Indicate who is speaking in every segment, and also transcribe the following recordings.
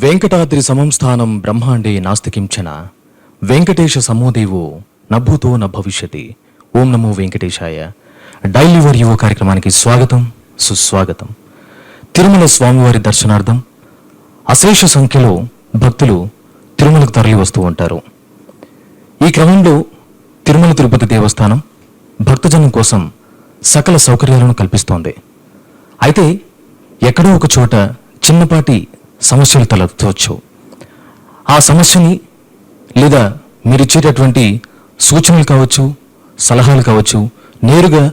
Speaker 1: వెంకటాద్రి సమం స్థానం బ్రహ్మాండే నాస్తి కించన వెంకటేశ సమోదేవో నభూతో న భవిష్యతి. ఓం నమో వెంకటేశాయ. డైలీ యువర్ యువ కార్యక్రమానికి స్వాగతం, సుస్వాగతం. తిరుమల స్వామివారి దర్శనార్థం అశేష సంఖ్యలో భక్తులు తిరుమలకు తరలి వస్తూ ఉంటారు. ఈ క్రమంలో తిరుమల తిరుపతి దేవస్థానం భక్తజనం కోసం సకల సౌకర్యాలను కల్పిస్తోంది. అయితే ఎక్కడో ఒక చోట చిన్నపాటి సమస్యలు తలెత్తవచ్చు. ఆ సమస్యని లేదా మీరిచ్చేటటువంటి సూచనలు కావచ్చు, సలహాలు కావచ్చు, నేరుగా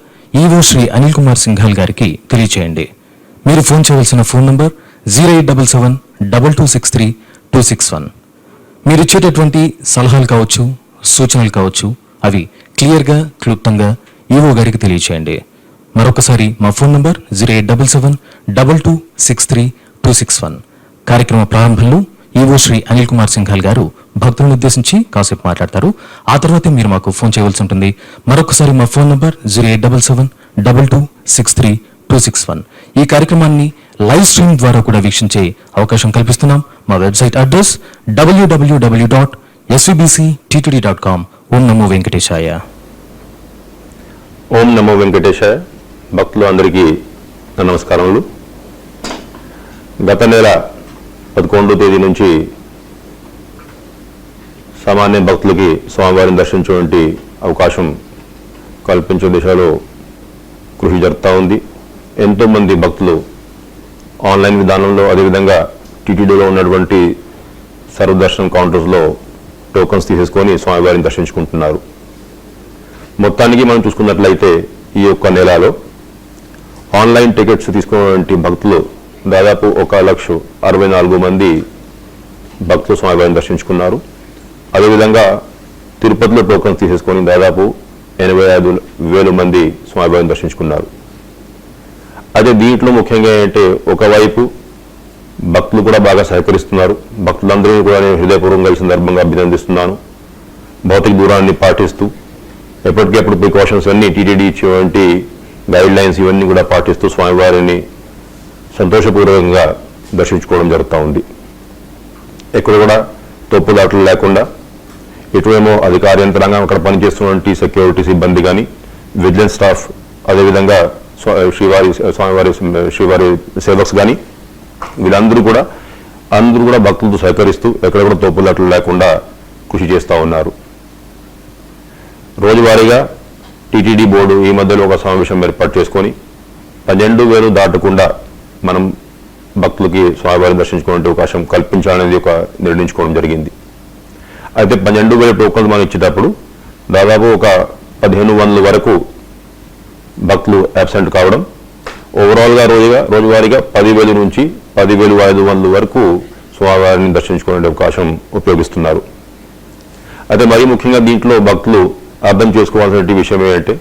Speaker 1: ఈవో శ్రీ అనిల్ కుమార్ సింఘాల్ గారికి తెలియచేయండి. మీరు ఫోన్ చేయవలసిన ఫోన్ నంబర్ 0877-2263-261. మీరిచ్చేటటువంటి సలహాలు కావచ్చు, సూచనలు కావచ్చు, అవి క్లియర్గా, క్లుప్తంగా ఈవో గారికి తెలియచేయండి. మరొకసారి మా ఫోన్ నంబర్ 0877-2263-261. కార్యక్రమ ప్రారంభంలో ఈవో శ్రీ అనిల్ కుమార్ సింఘాల్ గారు భక్తులను ఉద్దేశించి కాసేపు మాట్లాడతారు. ఆ తర్వాతే మీరు మాకు ఫోన్ చేయవలసి ఉంటుంది. మరొకసారి మా ఫోన్ నంబర్ 0877-2263-261. ఈ కార్యక్రమాన్ని లైవ్ స్ట్రీమ్ ద్వారా కూడా వీక్షించే అవకాశం కల్పిస్తున్నాం. మా వెబ్సైట్ అడ్రస్ www.svbcttd.com. ఓం నమో వెంకటేశాయ.
Speaker 2: ఓం నమో వెంకటేశాయ. భక్తులు అందరికీ నమస్కారములు. గత నెల 11వ తేదీ నుంచి సామాన్య భక్తులకి స్వామివారిని దర్శించేటువంటి అవకాశం కల్పించే దిశలో కృషి జరుగుతూ ఉంది. ఎంతోమంది భక్తులు ఆన్లైన్ విధానంలో, అదేవిధంగా టీటీడీలో ఉన్నటువంటి సర్వదర్శనం కౌంటర్స్లో టోకన్స్ తీసేసుకొని స్వామివారిని దర్శించుకుంటున్నారు. మొత్తానికి మనం చూసుకున్నట్లయితే ఈ యొక్క నెలలో ఆన్లైన్ టికెట్స్ తీసుకున్నటువంటి భక్తులు దాదాపు 1,64,000 మంది భక్తులు స్వామివారిని దర్శించుకున్నారు. అదేవిధంగా తిరుపతిలో టోకన్స్ తీసేసుకొని దాదాపు 85,000 మంది స్వామివారిని దర్శించుకున్నారు. అదే దీంట్లో ముఖ్యంగా ఏంటంటే, ఒకవైపు భక్తులు కూడా బాగా సహకరిస్తున్నారు. భక్తులందరినీ కూడా నేను హృదయపూర్వకంగా ఈ సందర్భంగా అభినందిస్తున్నాను. భౌతిక దూరాన్ని పాటిస్తూ ఎప్పటికప్పుడు ప్రికాషన్స్ అన్ని టీటీడీ ఇచ్చేటువంటి గైడ్ లైన్స్ ఇవన్నీ కూడా పాటిస్తూ స్వామివారిని సంతోషపూర్వకంగా దర్శించుకోవడం జరుగుతూ ఉంది. ఎక్కడ కూడా తప్పుదాట్లు లేకుండా ఇటువేమో అధికార యంత్రాంగం, అక్కడ పనిచేస్తున్నటువంటి సెక్యూరిటీ సిబ్బంది కానీ, విజిలెన్స్ స్టాఫ్, అదేవిధంగా స్వామివారి సేవక్స్ కానీ వీళ్ళందరూ కూడా భక్తులతో సహకరిస్తూ ఎక్కడ కూడా తప్పుదాట్లు లేకుండా కృషి చేస్తూ ఉన్నారు. రోజువారీగా టీటీడీ బోర్డు ఈ మధ్యలో ఒక సమావేశం ఏర్పాటు చేసుకొని 12,000 దాటకుండా మనం భక్తులకి స్వామివారిని దర్శించుకునే అవకాశం కల్పించాలనేది ఒక నిర్ణయించుకోవడం జరిగింది. అయితే 12,000 టోకన్స్ మనం ఇచ్చేటప్పుడు దాదాపు ఒక 1,500 వరకు భక్తులు అబ్సెంట్ కావడం, ఓవరాల్గా రోజువారీగా 10,000 నుంచి 10,500 వరకు స్వామివారిని దర్శించుకునే అవకాశం ఉపయోగిస్తున్నారు. అయితే మరీ ముఖ్యంగా దీంట్లో భక్తులు అర్థం చేసుకోవాల్సిన విషయం ఏంటంటే,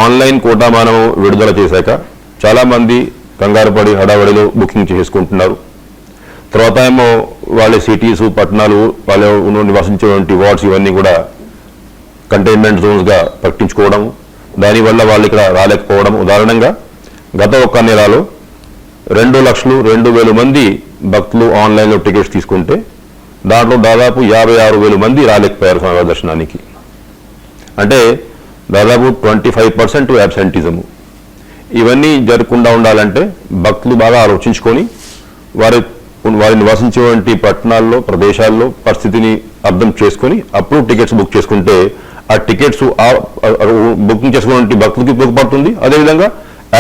Speaker 2: ఆన్లైన్ కోటా మనం విడుదల చేశాక చాలామంది కంగారు పడి హడావడిలో బుకింగ్ చేసుకుంటున్నారు. తర్వాత ఏమో వాళ్ళ సిటీస్, పట్టణాలు, వాళ్ళు నివసించేటువంటి వార్డ్స్ ఇవన్నీ కూడా కంటైన్మెంట్ జోన్స్గా ప్రకటించుకోవడం, దానివల్ల వాళ్ళు ఇక్కడ రాలేకపోవడం. ఉదాహరణంగా గత ఒక్క నెలలో 2,02,000 మంది భక్తులు ఆన్లైన్లో టికెట్స్ తీసుకుంటే దాంట్లో దాదాపు 56,000 మంది రాలేకపోయారు స్వామివారి దర్శనానికి. అంటే దాదాపు 25% అబ్సెంటిజము. ఇవన్నీ జరగకుండా ఉండాలంటే భక్తులు బాగా ఆలోచించుకొని వారి నివసించేటువంటి పట్టణాల్లో, ప్రదేశాల్లో పరిస్థితిని అర్థం చేసుకొని అప్పుడు టికెట్స్ బుక్ చేసుకుంటే ఆ టికెట్స్ బుకింగ్ చేసుకునే భక్తులకి ఉపయోగపడుతుంది. అదేవిధంగా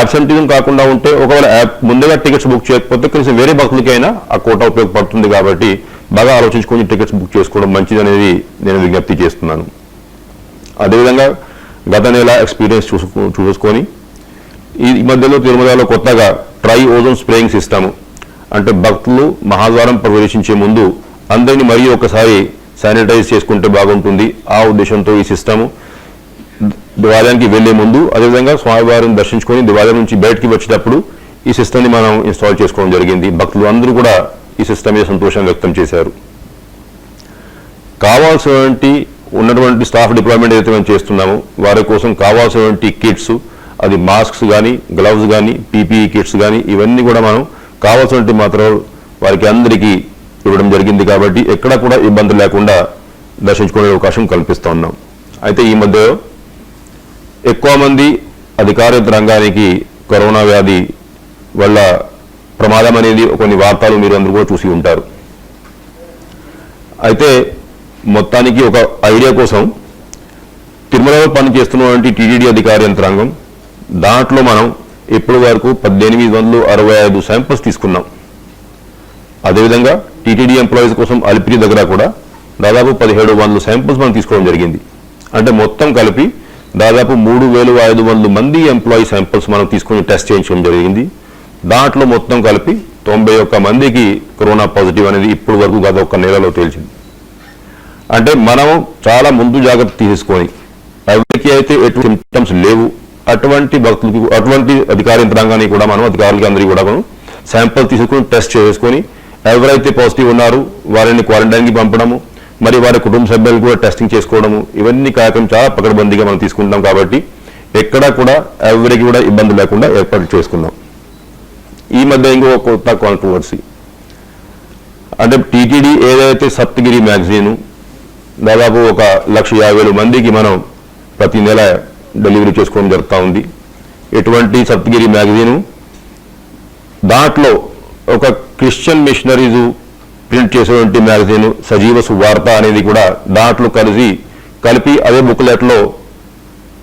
Speaker 2: అబ్సెంటిజం కాకుండా ఉంటే, ఒకవేళ ముందుగా టికెట్స్ బుక్ చేయకపోతే కనీసం వేరే భక్తులకైనా ఆ కోటా ఉపయోగపడుతుంది. కాబట్టి బాగా ఆలోచించుకొని టికెట్స్ బుక్ చేసుకోవడం మంచిది అనేది నేను విజ్ఞప్తి చేస్తున్నాను. అదేవిధంగా గత నెల ఎక్స్పీరియన్స్ చూసుకొని ఈ మధ్యలో తిరుమలలో కొత్తగా ట్రై ఓజోన్ స్ప్రేయింగ్ సిస్టమ్, అంటే భక్తులు మహాద్వారం ప్రవేశించే ముందు అందరినీ మరీ ఒకసారి శానిటైజ్ చేసుకుంటే బాగుంటుంది. ఆ ఉద్దేశంతో ఈ సిస్టము దేవాలయానికి వెళ్లే ముందు, అదేవిధంగా స్వామివారిని దర్శించుకొని దేవాలయం నుంచి బయటికి వచ్చేటప్పుడు ఈ సిస్టమ్ని మనం ఇన్స్టాల్ చేసుకోవడం జరిగింది. భక్తులు అందరూ కూడా ఈ సిస్టమ్ మీద సంతోషం వ్యక్తం చేశారు. కావాల్సినటువంటి ఉన్నటువంటి స్టాఫ్ డిప్లాయ్మెంట్ ఏదైతే మేము చేస్తున్నామో వారి కోసం కావాల్సినటువంటి కిట్స్, అది మాస్క్స్ కానీ, గ్లవ్స్ కానీ, పీపీఈ కిట్స్ కానీ, ఇవన్నీ కూడా మనం కావాల్సినటువంటి మాత్రం వారికి అందరికీ ఇవ్వడం జరిగింది కాబట్టి ఎక్కడ కూడా ఇబ్బంది లేకుండా దర్శించుకునే అవకాశం కల్పిస్తూ ఉన్నాం. అయితే ఈ మధ్య ఎక్కువ మంది అధికార యంత్రాంగానికి కరోనా వ్యాధి వల్ల ప్రమాదం అనేది కొన్ని వార్తలు మీరు అందరూ కూడా చూసి ఉంటారు. అయితే మొత్తానికి ఒక ఐడియా కోసం తిరుమలలో పనిచేస్తున్నటువంటి టీటీడీ అధికార యంత్రాంగం దాంట్లో మనం ఇప్పటి వరకు 1865 శాంపిల్స్ తీసుకున్నాం. అదేవిధంగా టీటీడీ ఎంప్లాయీస్ కోసం అలిపిరి దగ్గర కూడా దాదాపు 1700 శాంపిల్స్ మనం తీసుకోవడం జరిగింది. అంటే మొత్తం కలిపి దాదాపు 3500 మంది ఎంప్లాయీ శాంపిల్స్ మనం తీసుకుని టెస్ట్ చేయించడం జరిగింది. దాంట్లో మొత్తం కలిపి 91 మందికి కరోనా పాజిటివ్ అనేది ఇప్పటి వరకు గత ఒక్క నెలలో తేల్చింది. అంటే మనం చాలా ముందు జాగ్రత్త తీసుకొని ఎవరికి అయితే ఎటువంటి సింప్టమ్స్ లేవు అటువంటి భక్తులకు అటువంటి అధికార యంత్రాంగాన్ని కూడా మనం అధికారులకి అందరికీ కూడా మనం శాంపిల్ తీసుకుని టెస్ట్ చేసుకొని ఎవరైతే పాజిటివ్ ఉన్నారో వారిని క్వారంటైన్కి పంపడము, మరి వారి కుటుంబ సభ్యులు కూడా టెస్టింగ్ చేసుకోవడము, ఇవన్నీ కార్యక్రమం చాలా పకడ్బందీగా మనం తీసుకుంటాం. కాబట్టి ఎక్కడా కూడా ఎవరికి కూడా ఇబ్బంది లేకుండా ఏర్పాటు చేసుకున్నాం. ఈ మధ్య ఇంకో కొత్త కాంట్రవర్సీ అంటే టీటీడీ ఏదైతే సప్తగిరి మ్యాగజైన్ దాదాపు 1,50,000 మందికి మనం ప్రతి నెల డెలివరీ చేసుకోవడం జరుగుతూ ఉంది. ఎటువంటి సప్తగిరి మ్యాగజైన్ దాంట్లో ఒక క్రిస్టియన్ మిషనరీస్ ప్రింట్ చేసేటువంటి మ్యాగజైన్ సజీవ సువార్త అనేది కూడా దాంట్లో కలిపి అదే బుక్లెట్లో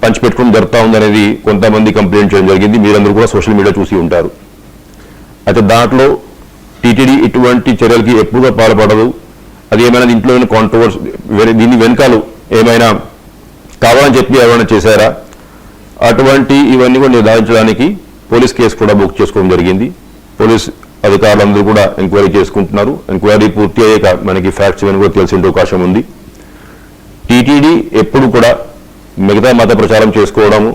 Speaker 2: పంచిపెట్టుకుని జరుగుతూ ఉందనేది కొంతమంది కంప్లైంట్ చేయడం జరిగింది. మీరందరూ కూడా సోషల్ మీడియా చూసి ఉంటారు. అయితే దాంట్లో టీటీడీ ఇటువంటి చర్యలకి ఎప్పుడూ పాల్పడదు. అది ఏమైనా దీంట్లో కాంట్రవర్సీ దీని వెనకాల ఏమైనా కావాలని చెప్పి ఏమైనా చేశారా అటువంటి ఇవన్నీ కూడా నిర్ధారించడానికి పోలీస్ కేసు కూడా బుక్ చేసుకోవడం జరిగింది. పోలీస్ అధికారులందరూ కూడా ఎంక్వైరీ చేసుకుంటున్నారు. ఎంక్వైరీ పూర్తి అయ్యాక మనకి ఫ్యాక్ట్స్ ఇవన్నీ కూడా తెలిసే అవకాశం ఉంది. టీటీడీ ఎప్పుడు కూడా మిగతా మత ప్రచారం చేసుకోవడము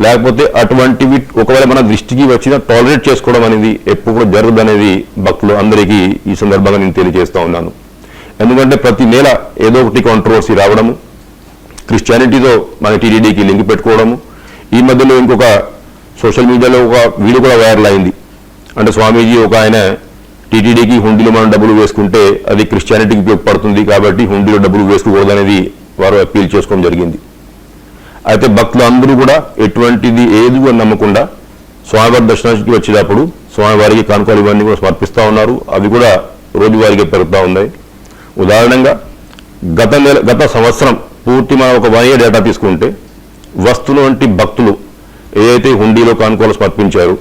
Speaker 2: లేకపోతే అటువంటివి ఒకవేళ మన దృష్టికి వచ్చినా టాలరేట్ చేసుకోవడం అనేది ఎప్పుడు కూడా జరగదు అనేది భక్తులు అందరికీ ఈ సందర్భంగా నేను తెలియజేస్తా ఉన్నాను. ఎందుకంటే ప్రతి నెల ఏదో ఒకటి కాంట్రవర్సీ రావడము, క్రిస్టియానిటీతో మన టీటీడీకి లింక్ పెట్టుకోవడము. ఈ మధ్యలో ఇంకొక సోషల్ మీడియాలో ఒక వీడియో కూడా వైరల్ అయింది. అంటే స్వామీజీ ఒక ఆయన టీటీడీకి హుండీలో మనం డబ్బులు వేసుకుంటే అది క్రిస్టియానిటీకి ఉపయోగపడుతుంది కాబట్టి హుండీలో డబ్బులు వేసుకోకూడదు అనేది వారు అప్పీల్ చేసుకోవడం జరిగింది. అయితే భక్తులు అందరూ కూడా ఎటువంటిది ఏది కూడా నమ్మకుండా స్వామివారి దర్శనానికి వచ్చేటప్పుడు స్వామివారికి కానుకలు ఇవన్నీ కూడా సమర్పిస్తూ ఉన్నారు. అవి కూడా రోజువారీగా పెరుగుతూ ఉన్నాయి. ఉదాహరణంగా గత సంవత్సరం పూర్తి మనం ఒక 1 year డేటా తీసుకుంటే వస్తున్న వంటి భక్తులు ఏదైతే హుండీలో కానుకలు సమర్పించారు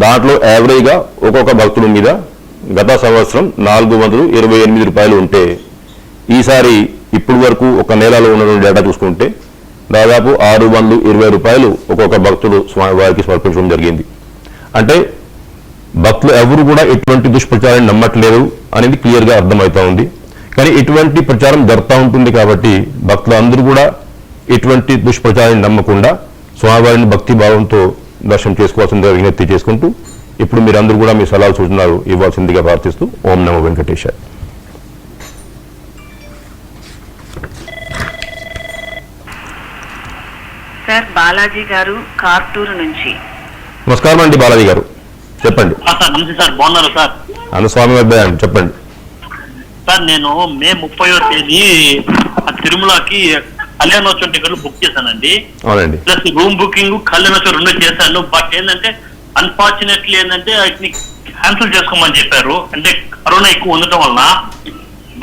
Speaker 2: దాంట్లో యావరేజ్గా ఒక్కొక్క భక్తుల మీద గత సంవత్సరం 428 రూపాయలు ఉంటే ఈసారి ఇప్పటి వరకు ఒక నెలలో ఉన్న డేటా చూసుకుంటే దాదాపు 620 రూపాయలు ఒక్కొక్క భక్తుడు స్వామివారికి సమర్పించడం జరిగింది. అంటే భక్తులు ఎవరు కూడా ఎటువంటి దుష్ప్రచారాన్ని నమ్మట్లేదు అనేది క్లియర్గా అర్థమవుతా ఉంది. కానీ ఇటువంటి ప్రచారం జరుగుతూ ఉంటుంది కాబట్టి భక్తులు అందరూ కూడా ఎటువంటి దుష్ప్రచారాన్ని నమ్మకుండా స్వామివారిని భక్తి భావంతో దర్శనం చేసుకోవాల్సిందిగా విజ్ఞప్తి చేసుకుంటూ ఇప్పుడు మీరందరూ కూడా మీ సలహాలు సూచనలు ఇవ్వాల్సిందిగా ప్రార్థిస్తూ ఓం నమో వెంకటేశాయ.
Speaker 3: సార్ బాలాజీ గారు కార్టూరు నుంచి.
Speaker 2: నమస్కారం అండి బాలాజీ గారు, చెప్పండి.
Speaker 4: సార్ నమస్తే సార్, బాగున్నారు సార్?
Speaker 2: స్వామి అబ్బాయి చెప్పండి
Speaker 4: సార్. నేను మే 30వ తేదీ తిరుమలకి కళ్యాణోత్సవం టికెట్లు బుక్ చేశానండి.
Speaker 2: అవునండి.
Speaker 4: ప్లస్ రూమ్ బుకింగ్ కళ్యాణోత్సవం 2 చేశాను. బట్ ఏంటంటే అన్ఫార్చునేట్లీ ఏంటంటే వాటిని క్యాన్సిల్ చేసుకోమని చెప్పారు, అంటే కరోనా ఎక్కువ ఉండటం వలన.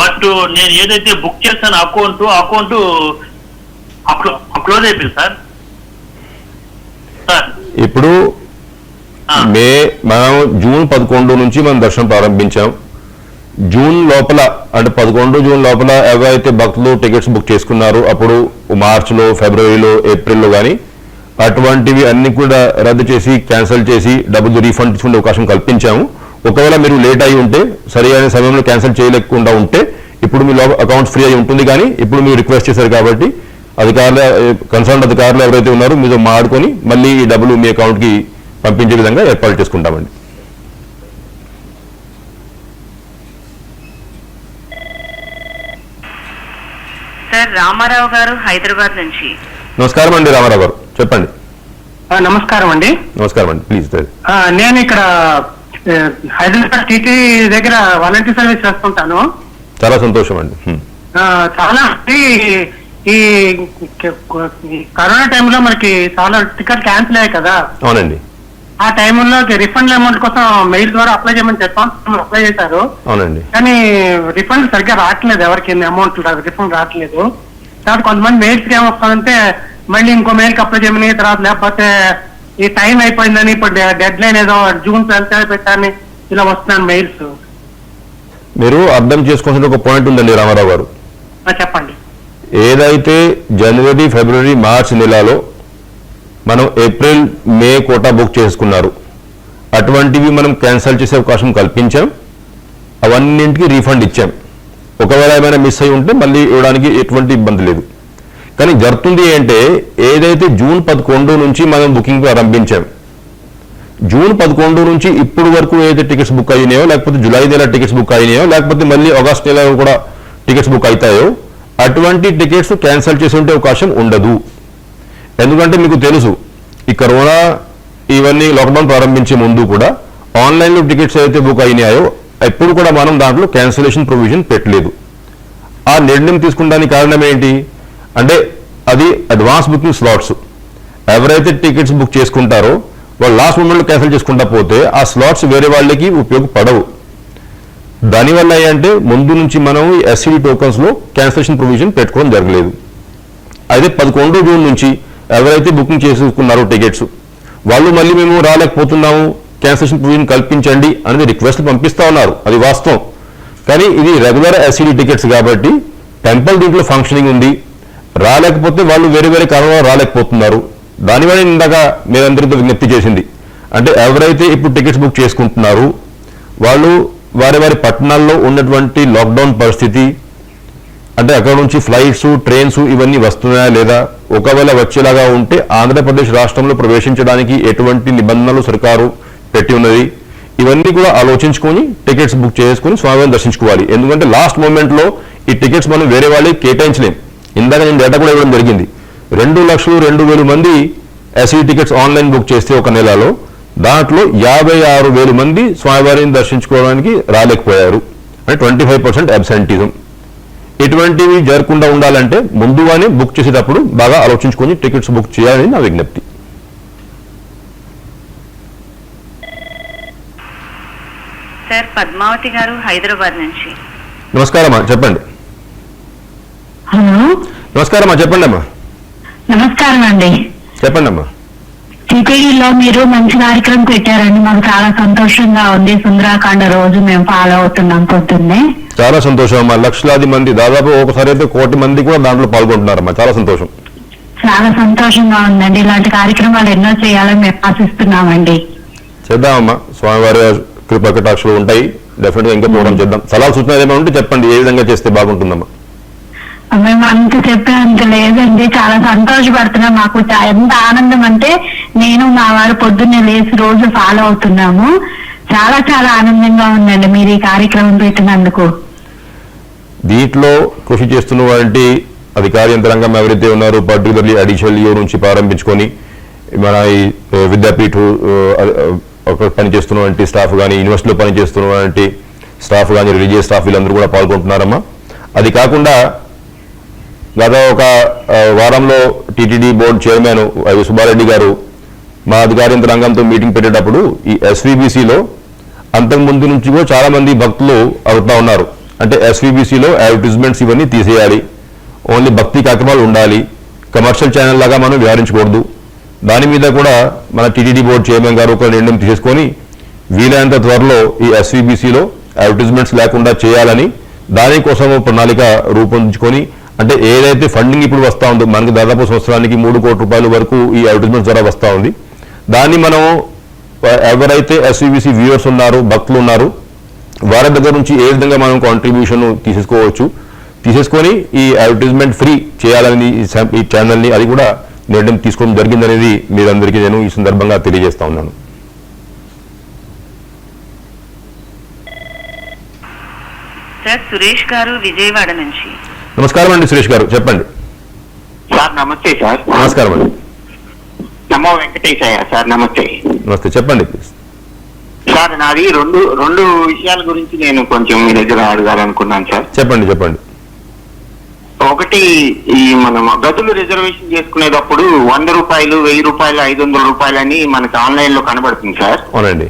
Speaker 4: బట్ నేను ఏదైతే బుక్ చేశాను అకౌంట్ క్లోజ్ అయిపోయింది సార్.
Speaker 2: ఇప్పుడు మనం జూన్ 11 నుంచి మనం దర్శనం ప్రారంభించాం. జూన్ లోపల అంటే 11 జూన్ లోపల ఎవరైతే భక్తులు టికెట్స్ బుక్ చేసుకున్నారో అప్పుడు మార్చిలో, ఫిబ్రవరిలో, ఏప్రిల్లో కానీ అటువంటివి అన్ని కూడా రద్దు చేసి క్యాన్సిల్ చేసి డబ్బులు రీఫండ్ తీసుకునే అవకాశం కల్పించాము. ఒకవేళ మీరు లేట్ అయి ఉంటే సరి అయిన సమయంలో క్యాన్సిల్ చేయలేకుండా ఉంటే ఇప్పుడు మీ అకౌంట్ ఫ్రీ అయి ఉంటుంది. కానీ ఇప్పుడు మీరు రిక్వెస్ట్ చేశారు కాబట్టి కన్సర్న్ అధికారులు ఎవరైతే ఉన్నారో మీతో మాడుకొని మళ్ళీ ఈ డబ్బులు మీ అకౌంట్కి పంపించే విధంగా ఏర్పాటు చేసుకుంటామండి.
Speaker 3: సార్ రామారావు గారు హైదరాబాద్ నుంచి.
Speaker 2: నమస్కారం అండి రామారావు గారు, చెప్పండి.
Speaker 5: నమస్కారం అండి.
Speaker 2: నమస్కారం అండి, ప్లీజ్.
Speaker 5: నేను ఇక్కడ హైదరాబాద్ టీటీ దగ్గర వాలంటీర్ సర్వీస్ చేస్తుంటాను.
Speaker 2: చాలా సంతోషం అండి.
Speaker 5: చాలా ఈ కరోనా టైంలో మనకి చాలా టికెట్ క్యాన్సిల్ అయ్యాయి కదా.
Speaker 2: అవునండి.
Speaker 5: ఆ టైంలో రిఫండ్ అమౌంట్ కోసం మెయిల్ ద్వారా అప్లై చేయమని చెప్పాం, అప్లై చేశారు.
Speaker 2: అవునండి.
Speaker 5: కానీ రిఫండ్ సరిగ్గా రావట్లేదు, ఎవరికి అమౌంట్ రిఫండ్ రావట్లేదు. తర్వాత కొంతమంది మెయిల్స్ ఏమొస్తుందంటే మళ్ళీ ఇంకో మెయిల్కి అప్లై చేయమని, తర్వాత లేకపోతే ఈ టైం అయిపోయిందని, ఇప్పుడు డెడ్ లైన్ ఏదో జూన్ 12 పెట్టాలని ఇలా వస్తున్నాను మెయిల్స్.
Speaker 2: మీరు అర్థం చేసుకోవాల్సిన ఒక పాయింట్ ఉందండి రామారావు గారు.
Speaker 5: చెప్పండి.
Speaker 2: ఏదైతే జనవరి, ఫిబ్రవరి, మార్చ్ నెలలో మనం ఏప్రిల్, మే కోటా బుక్ చేసుకున్నారు, అటువంటివి మనం క్యాన్సిల్ చేసే అవకాశం కల్పించాం. అవన్నింటికి రీఫండ్ ఇచ్చాం. ఒకవేళ ఏమైనా మిస్ అయి ఉంటే మళ్ళీ ఇవ్వడానికి ఎటువంటి ఇబ్బంది లేదు. కానీ జరుగుతుంది అంటే ఏదైతే జూన్ 11 నుంచి మనం బుకింగ్ ప్రారంభించాం, జూన్ 11 నుంచి ఇప్పుడు వరకు ఏదైతే టికెట్స్ బుక్ అయినాయో, లేకపోతే జూలై నెల టికెట్స్ బుక్ అయినాయో, లేకపోతే మళ్ళీ ఆగస్ట్ నెలలో కూడా టికెట్స్ బుక్ అవుతాయో, అటువంటి టికెట్స్ క్యాన్సిల్ చేసే అవకాశం ఉండదు. ఎందుకంటే మీకు తెలుసు, ఈ కరోనా ఇవన్నీ లాక్డౌన్ ప్రారంభించే ముందు కూడా ఆన్లైన్లో టికెట్స్ ఏదైతే బుక్ అయినాయో ఎప్పుడు కూడా మనం దాంట్లో క్యాన్సిలేషన్ ప్రొవిజన్ పెట్టలేదు. ఆ నిర్ణయం తీసుకునే కారణం ఏంటి అంటే అది అడ్వాన్స్ బుకింగ్ స్లాట్స్. ఎవరైతే టికెట్స్ బుక్ చేసుకుంటారో వాళ్ళు లాస్ట్ మూమెంట్లో క్యాన్సిల్ చేసుకుంటా పోతే ఆ స్లాట్స్ వేరే వాళ్ళకి ఉపయోగపడవు. దానివల్ల ఏంటంటే ముందు నుంచి మనం ఎస్సీడీ టోకన్స్లో క్యాన్సిలేషన్ ప్రొవిజన్ పెట్టుకోవడం జరగలేదు. అయితే 11 జూన్ నుంచి ఎవరైతే బుకింగ్ చేసుకున్నారో టికెట్స్, వాళ్ళు మళ్ళీ మేము రాలేకపోతున్నాము, క్యాన్సిలేషన్ ప్రొవిజన్ కల్పించండి అనేది రిక్వెస్ట్ పంపిస్తా ఉన్నారు. అది వాస్తవం. కానీ ఇది రెగ్యులర్ ఎస్సీడీ టికెట్స్ కాబట్టి టెంపుల్ దీంట్లో ఫంక్షనింగ్ ఉంది. రాలేకపోతే వాళ్ళు వేరే వేరే కారణాలు రాలేకపోతున్నారు. దానివల్ల ఇందాక మీరందరితో విజ్ఞప్తి చేసింది అంటే ఎవరైతే ఇప్పుడు టికెట్స్ బుక్ చేసుకుంటున్నారు వాళ్ళు వారి వారి పట్టణాల్లో ఉన్నటువంటి లాక్డౌన్ పరిస్థితి, అంటే అక్కడ నుంచి ఫ్లైట్స్, ట్రైన్స్ ఇవన్నీ వస్తున్నాయా లేదా, ఒకవేళ వచ్చేలాగా ఉంటే ఆంధ్రప్రదేశ్ రాష్ట్రంలో ప్రవేశించడానికి ఎటువంటి నిబంధనలు సర్కారు పెట్టి ఉన్నది, ఇవన్నీ కూడా ఆలోచించుకొని టికెట్స్ బుక్ చేసుకుని స్వామివారిని దర్శించుకోవాలి. ఎందుకంటే లాస్ట్ మూమెంట్లో ఈ టికెట్స్ మనం వేరే వాళ్ళకి కేటాయించలేం. ఇందాక నేను డేటా కూడా ఇవ్వడం జరిగింది. 2,02,000 మంది ఎస్సీ టికెట్స్ ఆన్లైన్ బుక్ చేస్తే ఒక నెలలో దాంట్లో 56,000 మంది స్వామివారిని దర్శించుకోవడానికి రాలేకపోయారు. అంటే 25% అబ్సెంటిజం. ఇటువంటివి జరగకుండా ఉండాలంటే ముందుగానే బుక్ చేసేటప్పుడు బాగా ఆలోచించుకొని టికెట్స్ బుక్ చేయాలని నా విజ్ఞప్తి.
Speaker 3: సార్ పద్మావతి గారు హైదరాబాద్ నుంచి.
Speaker 2: నమస్కారం అమ్మా, చెప్పండి.
Speaker 6: హలో,
Speaker 2: నమస్కారం అమ్మా, చెప్పండి అమ్మా.
Speaker 6: నమస్కారం అండి.
Speaker 2: చెప్పండి అమ్మా.
Speaker 6: సిటీలో మీరు మంచి కార్యక్రమం పెట్టారండి, మాకు చాలా సంతోషంగా ఉంది. సుందరాకాండ రోజు మేము ఫాలో అవుతున్నాం పొద్దున్నే.
Speaker 2: చాలా సంతోషం అమ్మా. లక్షలాది మంది, దాదాపు ఒకసారి అయితే 1 కోటి మంది కూడా దాంట్లో పాల్గొంటున్నారమ్మా. చాలా సంతోషం.
Speaker 6: చాలా సంతోషంగా ఉందండి. ఇలాంటి కార్యక్రమాలు ఎన్నో చేయాలని మేము ఆశిస్తున్నామండి.
Speaker 2: చేద్దామమ్మా, స్వామివారి కృపా కటాక్షలు ఉంటాయి. డెఫినెట్ గా ఇంకా ప్రోగ్రామ్ చేద్దాం. సలహా సూచనలు ఏమైనా ఉంటే చెప్పండి, ఏ విధంగా చేస్తే బాగుంటుందమ్మా.
Speaker 6: మేము అంత చెప్పే అంత లేదండి, చాలా సంతోషపడుతున్నాం. మాకు ఎంత ఆనందం అంటే నేను మా వారు పొద్దున్నే లేచి రోజు ఫాలో అవుతున్నాము. చాలా చాలా ఆనందంగా ఉందండి మీరు ఈ కార్యక్రమం పెట్టినందుకు.
Speaker 2: దీంట్లో కృషి చేస్తున్నటువంటి అధికార యంత్రాంగం ఎవరైతే ఉన్నారో, పర్టికులర్లీ అడిషనల్ ఇయర్ నుంచి ప్రారంభించుకొని మన ఈ విద్యాపీఠ పనిచేస్తున్నటువంటి స్టాఫ్ కానీ, యూనివర్సిటీలో పనిచేస్తున్నటువంటి స్టాఫ్ కానీ, రిలీజియస్ స్టాఫ్ వీళ్ళందరూ కూడా పాల్గొంటున్నారమ్మా. అది కాకుండా గత ఒక వారంలో TTD board chairman YV Subbareddy గారు మా అధికార యంత్రాంగంతో మీటింగ్ పెట్టేటప్పుడు ఈ ఎస్వీబీసీలో అంతకుముందు నుంచి కూడా చాలా మంది భక్తులు అడుగుతా ఉన్నారు. అంటే ఎస్వీబీసీలో అడ్వర్టైజ్మెంట్స్ ఇవన్నీ తీసేయాలి, ఓన్లీ భక్తి కార్యక్రమాలు ఉండాలి, కమర్షియల్ ఛానల్ లాగా మనం వ్యవహరించకూడదు. దాని మీద కూడా మన టీటీడీ బోర్డు చైర్మన్ గారు ఒక నిర్ణయం తీసుకొని వీలైనంత త్వరలో ఈ ఎస్వీబీసీలో అడ్వర్టైజ్మెంట్స్ లేకుండా చేయాలని దానికోసం ప్రణాళిక రూపొందించుకొని, అంటే ఏదైతే ఫండింగ్ ఇప్పుడు వస్తూ ఉందో మనకి దాదాపు సంవత్సరానికి 3 కోట్ల రూపాయల వరకు ఈ అడ్వర్టైజ్మెంట్ ద్వారా వస్తూ ఉంది. దాన్ని మనం ఎవరైతే ఎస్వీబీసీ వ్యూవర్స్ ఉన్నారు, భక్తులు ఉన్నారు, వారి దగ్గర నుంచి ఏ విధంగా మనం కాంట్రిబ్యూషన్ తీసేసుకొని ఈ అడ్వర్టైజ్మెంట్ ఫ్రీ చేయాలని ఈ ఛానల్ని అది కూడా నిర్ణయం తీసుకోవడం జరిగిందనేది మీరందరికీ నేను ఈ సందర్భంగా తెలియజేస్తా ఉన్నాను.
Speaker 3: సార్ సురేష్ గారు విజయవాడ నుంచి.
Speaker 2: నమస్కారం అండి సురేష్ గారు, చెప్పండి.
Speaker 7: సార్ నమస్తే సార్.
Speaker 2: నమస్కారం అండి.
Speaker 7: నమో వెంకటేశయ్య సార్. నమస్తే.
Speaker 2: నమస్తే, చెప్పండి ప్లీజ్.
Speaker 7: సార్ సార్ నాది రెండు విషయాల గురించి నేను కొంచెం మీ దగ్గర అడగాలనుకున్నాను సార్.
Speaker 2: చెప్పండి.
Speaker 7: ఒకటి, ఈ మనం గదులు రిజర్వేషన్ చేసుకునేటప్పుడు 100 రూపాయలు, 1000 రూపాయలు, 500 రూపాయలు అని మనకి ఆన్లైన్ లో కనబడుతుంది సార్.
Speaker 2: అవునండి.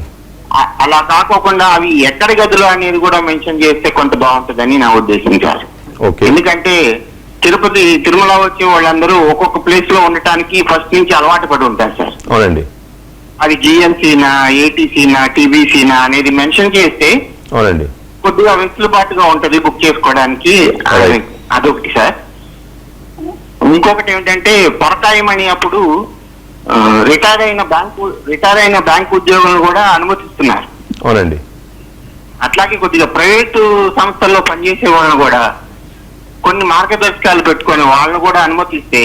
Speaker 7: అలా కాకోకుండా అవి ఎక్కడి గదులు అనేది కూడా మెన్షన్ చేస్తే కొంత బాగుంటుందని నా ఉద్దేశం సార్.
Speaker 2: ఓకే.
Speaker 7: ఎందుకంటే తిరుమల వచ్చే వాళ్ళందరూ ఒక్కొక్క ప్లేస్ లో ఉండటానికి ఫస్ట్ నుంచి అలవాటు పడి ఉంటారు సార్.
Speaker 2: అవునండి.
Speaker 7: అది జిఎంసీనా, ఏటీసీనా, టీబీసీనా అనేది మెన్షన్ చేస్తే
Speaker 2: అవునండి
Speaker 7: కొద్దిగా వెసులుబాటుగా ఉంటది బుక్ చేసుకోవడానికి. అదొకటి సార్. ఇంకొకటి ఏంటంటే పరకాయమని అప్పుడు రిటైర్ అయిన బ్యాంక్ ఉద్యోగులను కూడా అనుమతిస్తున్నారు.
Speaker 2: అవునండి.
Speaker 7: అట్లాగే కొద్దిగా ప్రైవేటు సంస్థల్లో పనిచేసే వాళ్ళని కూడా కొన్ని మార్గదర్శకాలు పెట్టుకొని వాళ్ళని కూడా అనుమతిస్తే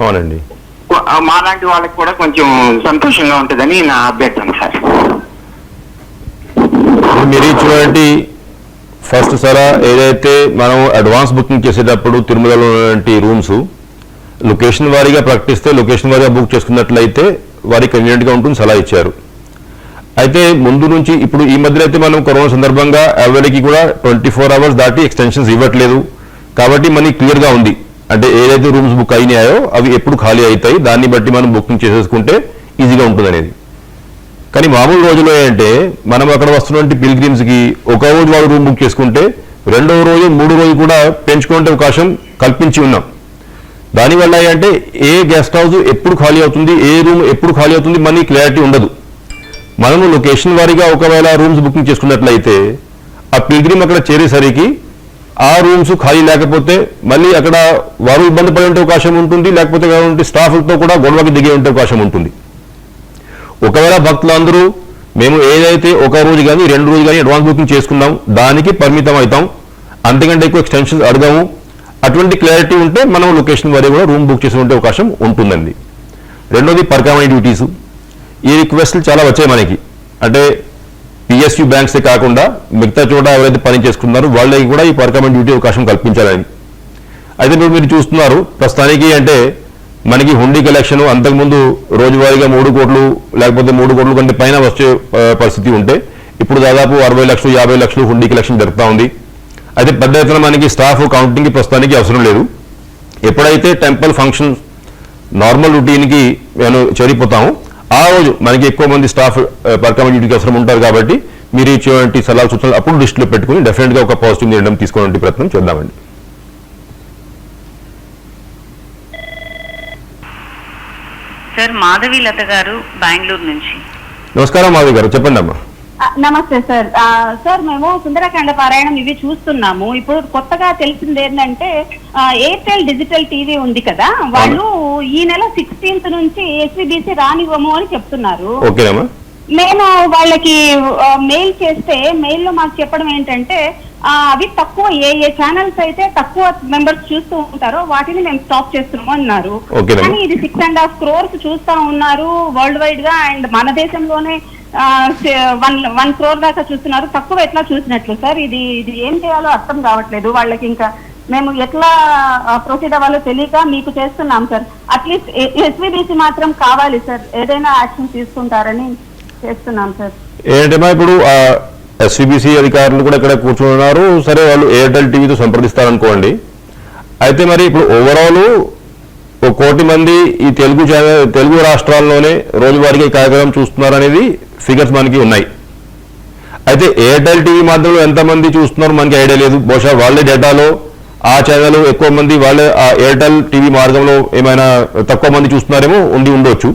Speaker 2: అవునండి
Speaker 7: మాలాంటి వాళ్ళకి కూడా కొంచెం సంతోషంగా ఉంటుందని నా అభ్యర్థన సార్.
Speaker 2: మీరు ఇచ్చినటువంటి ఫస్ట్ సరా ఏదైతే మనం అడ్వాన్స్ బుకింగ్ చేసేటప్పుడు తిరుమలలో ఉన్నటువంటి రూమ్స్ లొకేషన్ వారీగా ప్రకటిస్తే లొకేషన్ వారీగా బుక్ చేసుకున్నట్లయితే వారికి కన్వీనియంట్గా ఉంటుంది సలహా ఇచ్చారు. అయితే ముందు నుంచి ఇప్పుడు ఈ మధ్యలో అయితే మనం కరోనా సందర్భంగా ఎవరికి కూడా 24 hours దాటి ఎక్స్టెన్షన్స్ ఇవ్వట్లేదు కాబట్టి మనకి క్లియర్గా ఉంది. అంటే ఏదైతే రూమ్స్ బుక్ అయినాయో అవి ఎప్పుడు ఖాళీ అవుతాయి, దాన్ని బట్టి మనం బుకింగ్ చేసేసుకుంటే ఈజీగా ఉంటుంది అనేది. కానీ మామూలు రోజుల్లో ఏంటంటే మనం అక్కడ వస్తున్నటువంటి పిల్గ్రిమ్స్కి ఒక రోజు వాళ్ళు రూమ్ బుక్ చేసుకుంటే 2వ రోజు 3వ రోజు కూడా పెంచుకునే అవకాశం కల్పించి ఉన్నాం. దానివల్ల ఏంటంటే ఏ గెస్ట్ హౌస్ ఎప్పుడు ఖాళీ అవుతుంది, ఏ రూమ్ ఎప్పుడు ఖాళీ అవుతుంది మనకి క్లారిటీ ఉండదు. మనము లొకేషన్ వారీగా ఒకవేళ రూమ్స్ బుకింగ్ చేసుకున్నట్లయితే ఆ పిల్గ్రిమ్ అక్కడ చేరేసరికి ఆ రూమ్స్ ఖాళీ లేకపోతే మళ్ళీ అక్కడ వారు ఇబ్బంది పడే అవకాశం ఉంటుంది, లేకపోతే స్టాఫ్తో కూడా గొడవకి దిగే ఉండే అవకాశం ఉంటుంది. ఒకవేళ భక్తులందరూ మేము ఏదైతే ఒక రోజు కానీ 2 రోజులు కానీ అడ్వాన్స్ బుకింగ్ చేసుకున్నాం దానికి పరిమితం అవుతాం, అంతకంటే ఎక్కువ ఎక్స్టెన్షన్స్ అడగము, అటువంటి క్లారిటీ ఉంటే మనం లొకేషన్ వారి కూడా రూమ్ బుక్ చేసుకునే అవకాశం ఉంటుందండి. రెండోది పర్కామనీ డ్యూటీసు. ఈ రిక్వెస్ట్లు చాలా వచ్చాయి మనకి. అంటే పిఎస్యు బ్యాంక్సే కాకుండా మిగతా చోట ఎవరైతే పని చేసుకున్నారో వాళ్ళకి కూడా ఈ పర్కామనీ డ్యూటీ అవకాశం కల్పించాలని. అయితే ఇప్పుడు మీరు చూస్తున్నారు ప్రస్తుతానికి అంటే మనకి హుండీ కలెక్షన్ అంతకుముందు రోజువారీగా 3 కోట్లు లేకపోతే 3 కోట్ల కంటే పైన వచ్చే పరిస్థితి ఉంటే ఇప్పుడు దాదాపు 60 లక్షలు 50 లక్షలు హుండీ కలెక్షన్ జరుగుతూ ఉంది. అయితే పెద్ద ఎత్తున మనకి స్టాఫ్ కౌంటింగ్కి ప్రస్తుతానికి అవసరం లేదు. ఎప్పుడైతే టెంపుల్ ఫంక్షన్ నార్మల్ రొటీన్కి నేను చేరిపోతాము ఆ రోజు మనకి ఎక్కువ మంది స్టాఫ్ పర్కామనీ డ్యూటీకి అవసరం ఉంటారు కాబట్టి మీరు ఇచ్చేటువంటి సలహాలు సూచనలు అప్పుడు దృష్టిలో పెట్టుకుని డెఫినెట్గా ఒక పాజిటివ్ నిర్ణయం తీసుకోవడానికి ప్రయత్నం చేద్దామండి.
Speaker 3: సార్ మాధవి లత గారు బెంగళూరు నుంచి.
Speaker 2: నమస్కారం మాధవి గారు, చెప్పండి అమ్మా.
Speaker 6: నమస్తే సార్. సార్ మేము సుందరకాండ పారాయణం ఇవి చూస్తున్నాము. ఇప్పుడు కొత్తగా తెలిసింది ఏంటంటే ఎయిర్టెల్ డిజిటల్ టీవీ ఉంది కదా, వాళ్ళు ఈ నెల 16th నుంచి ఎస్వీబీసీ రానివ్వము అని చెప్తున్నారు.
Speaker 2: ఓకేనమ్మా.
Speaker 6: మేము వాళ్ళకి మెయిల్ చేస్తే మెయిల్ లో మాకు చెప్పడం ఏంటంటే అవి తక్కువ ఏ ఛానల్స్ అయితే తక్కువ మెంబర్స్ చూస్తూ ఉంటారో వాటిని మేము స్టాప్ చేస్తున్నాము అన్నారు. కానీ ఇది 6.5 crores చూస్తా ఉన్నారు వరల్డ్ వైడ్ గా, అండ్ మన దేశంలోనే 1 crore దాకా చూస్తున్నారు. తక్కువ ఎట్లా చూసినట్లు సార్? ఇది ఏం చేయాలో అర్థం కావట్లేదు. వాళ్ళకి ఇంకా మేము ఎట్లా ప్రొసీడ్ అవ్వాలో తెలియక మీకు చేస్తున్నాం సార్. అట్లీస్ట్ ఎస్వీబీసీ మాత్రం కావాలి సార్, ఏదైనా యాక్షన్ తీసుకుంటారని చేస్తున్నాం సార్.
Speaker 2: ఏంటమ్మా ఇప్పుడు ఎస్వీబీసీ అధికారులు కూడా ఇక్కడ కూర్చున్నారు, సరే వాళ్ళు ఎయిర్టెల్ టీవీతో సంప్రదిస్తారనుకోండి. అయితే మరి ఇప్పుడు ఓవరాల్ 1 కోటి మంది ఈ తెలుగు రాష్ట్రాల్లోనే రోజువారీగా కార్యక్రమం చూస్తున్నారు అనేది ఫిగర్స్ మనకి ఉన్నాయి. అయితే ఎయిర్టెల్ టీవీ మాధ్యమంలో ఎంతమంది చూస్తున్నారు మనకి ఐడియా లేదు. బహుశా వాళ్ళే డేటాలో ఆ ఛానల్ ఎక్కువ మంది వాళ్ళే ఆ ఎయిర్టెల్ టీవీ మార్గంలో ఏమైనా తక్కువ మంది చూస్తున్నారేమో ఉండొచ్చు.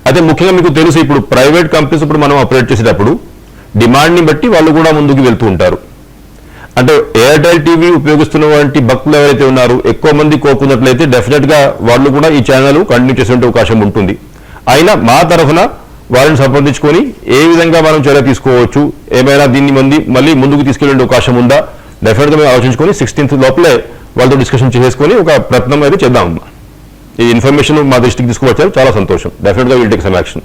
Speaker 2: అయితే ముఖ్యంగా మీకు తెలుసు ఇప్పుడు ప్రైవేట్ కంపెనీస్ ఇప్పుడు మనం ఆపరేట్ చేసేటప్పుడు డిమాండ్ని బట్టి వాళ్ళు కూడా ముందుకు వెళ్తూ ఉంటారు. అంటే ఎయిర్టెల్ టీవీ ఉపయోగిస్తున్నటువంటి భక్తులు ఎవరైతే ఉన్నారో ఎక్కువ మంది కోరుకున్నట్లయితే డెఫినెట్గా వాళ్ళు కూడా ఈ ఛానల్ కంటిన్యూ చేసే అవకాశం ఉంటుంది. అయినా మా తరఫున వాళ్ళని సంప్రదించుకొని ఏ విధంగా మనం చర్య తీసుకోవచ్చు, ఏమైనా దీన్ని మళ్ళీ ముందుకు తీసుకెళ్లే అవకాశం ఉందా డెఫినెట్గా మేము ఆలోచించుకొని 16th లోపలే వాళ్ళతో డిస్కషన్ చేసుకొని ఒక ప్రయత్నం అయితే చేద్దాం. ఈ ఇన్ఫర్మేషన్ మా దృష్టికి తీసుకువచ్చారు, చాలా సంతోషం. డెఫినెట్గా will take some action.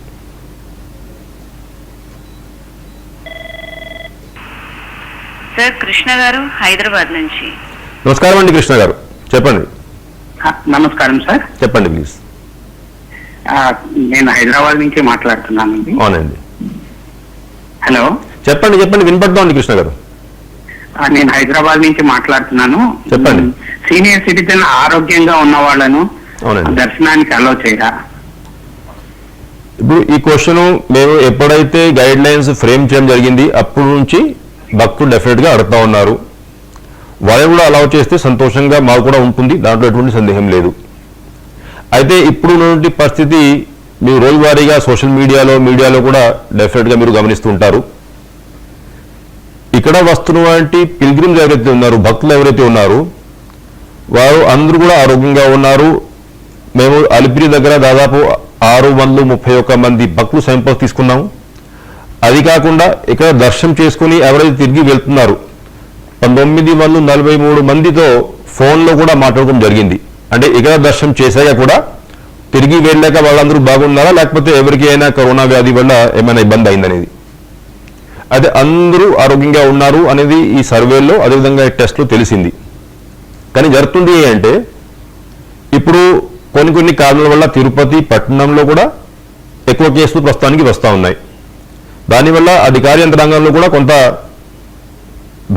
Speaker 3: Sir Krishna గారు హైదరాబాద్ నుంచి.
Speaker 2: నమస్కారం అండి కృష్ణ గారు, చెప్పండి.
Speaker 7: నమస్కారం సార్.
Speaker 2: చెప్పండి ప్లీజ్.
Speaker 7: నేను హైదరాబాద్ నుంచి మాట్లాడుతున్నానండి.
Speaker 2: అవునండి.
Speaker 7: హలో,
Speaker 2: చెప్పండి వినపడుతోంది కృష్ణ గారు.
Speaker 7: నేను హైదరాబాద్ నుంచి మాట్లాడుతున్నాను.
Speaker 2: చెప్పండి.
Speaker 7: సీనియర్ సిటిజన్ ఆరోగ్యంగా ఉన్న వాళ్ళను
Speaker 2: అవునండి.
Speaker 7: దర్శనానికి అలౌ చేయరా?
Speaker 2: ఇప్పుడు ఈ క్వశ్చన్ మేము ఎప్పుడైతే గైడ్ లైన్స్ ఫ్రేమ్ చేయడం జరిగింది అప్పటి నుంచి భక్తులు డెఫినెట్ గా అడుగుతా ఉన్నారు. వాళ్ళని కూడా అలౌ చేస్తే సంతోషంగా మాకు కూడా ఉంటుంది, దాంట్లో ఎటువంటి సందేహం లేదు. అయితే ఇప్పుడు ఉన్నటువంటి పరిస్థితి మీరు రోజువారీగా సోషల్ మీడియాలో కూడా డెఫినెట్ గా మీరు గమనిస్తూ ఉంటారు. ఇక్కడ వస్తున్నటువంటి పిల్గ్రిమ్స్ ఎవరైతే ఉన్నారు, భక్తులు ఎవరైతే ఉన్నారు, వారు అందరూ కూడా ఆరోగ్యంగా ఉన్నారు. మేము అలిపిరి దగ్గర దాదాపు 631 మంది భక్తులు శాంపిల్స్ తీసుకున్నాము. అది కాకుండా ఇక్కడ దర్శనం చేసుకుని ఎవరైతే తిరిగి వెళ్తున్నారు 1943 మందితో ఫోన్లో కూడా మాట్లాడడం జరిగింది. అంటే ఇక్కడ దర్శనం చేశాక కూడా తిరిగి వెళ్ళాక వాళ్ళందరూ బాగున్నారా, లేకపోతే ఎవరికి అయినా కరోనా వ్యాధి వల్ల ఏమైనా ఇబ్బంది అయిందనేది. అయితే అందరూ ఆరోగ్యంగా ఉన్నారు అనేది ఈ సర్వేలో, అదేవిధంగా ఈ టెస్ట్లో తెలిసింది. కానీ జరుగుతుంది అంటే ఇప్పుడు కొన్ని కారణాల వల్ల తిరుపతి పట్టణంలో కూడా ఎక్కువ కేసులు ప్రస్తుతానికి వస్తూ ఉన్నాయి. దానివల్ల అధికార యంత్రాంగంలో కూడా కొంత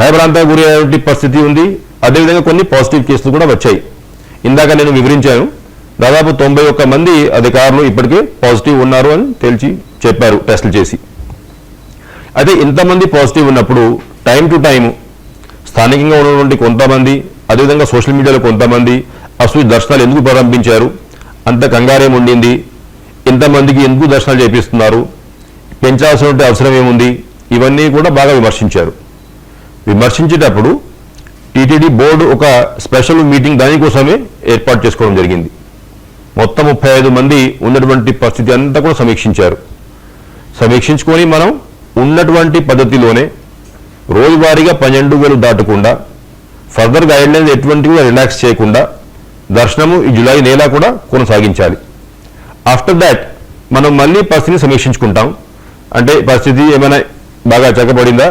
Speaker 2: భయభ్రాంతానికి గురయ్యే పరిస్థితి ఉంది. అదేవిధంగా కొన్ని పాజిటివ్ కేసులు కూడా వచ్చాయి. ఇందాక నేను వివరించాను, దాదాపు 91 మంది అధికారులు ఇప్పటికే పాజిటివ్ ఉన్నారు అని తేల్చి చెప్పారు టెస్టులు చేసి. అయితే ఇంతమంది పాజిటివ్ ఉన్నప్పుడు టైం టు టైం స్థానికంగా ఉన్నటువంటి కొంతమంది, అదేవిధంగా సోషల్ మీడియాలో కొంతమంది అసలు దర్శనాలు ఎందుకు ప్రారంభించారు, అంత కంగారేం ఉండింది, ఇంతమందికి ఎందుకు దర్శనాలు చేపిస్తున్నారు, పెంచాల్సిన అవసరం ఏముంది, ఇవన్నీ కూడా బాగా విమర్శించారు. విమర్శించేటప్పుడు టీటీడీ బోర్డు ఒక స్పెషల్ మీటింగ్ దానికోసమే ఏర్పాటు చేసుకోవడం జరిగింది. మొత్తం 35 మంది ఉన్నటువంటి పరిస్థితి అంతా కూడా సమీక్షించారు. సమీక్షించుకొని మనం ఉన్నటువంటి పద్ధతిలోనే రోజువారీగా 12,000 దాటకుండా, ఫర్దర్ గైడ్లైన్స్ ఎటువంటి కూడా రిలాక్స్ చేయకుండా దర్శనము ఈ జూలై నెల కూడా కొనసాగించాలి. ఆఫ్టర్ దాట్ మనం మళ్ళీ పరిస్థితిని సమీక్షించుకుంటాం. అంటే పరిస్థితి ఏమైనా బాగా చక్కబడిందా,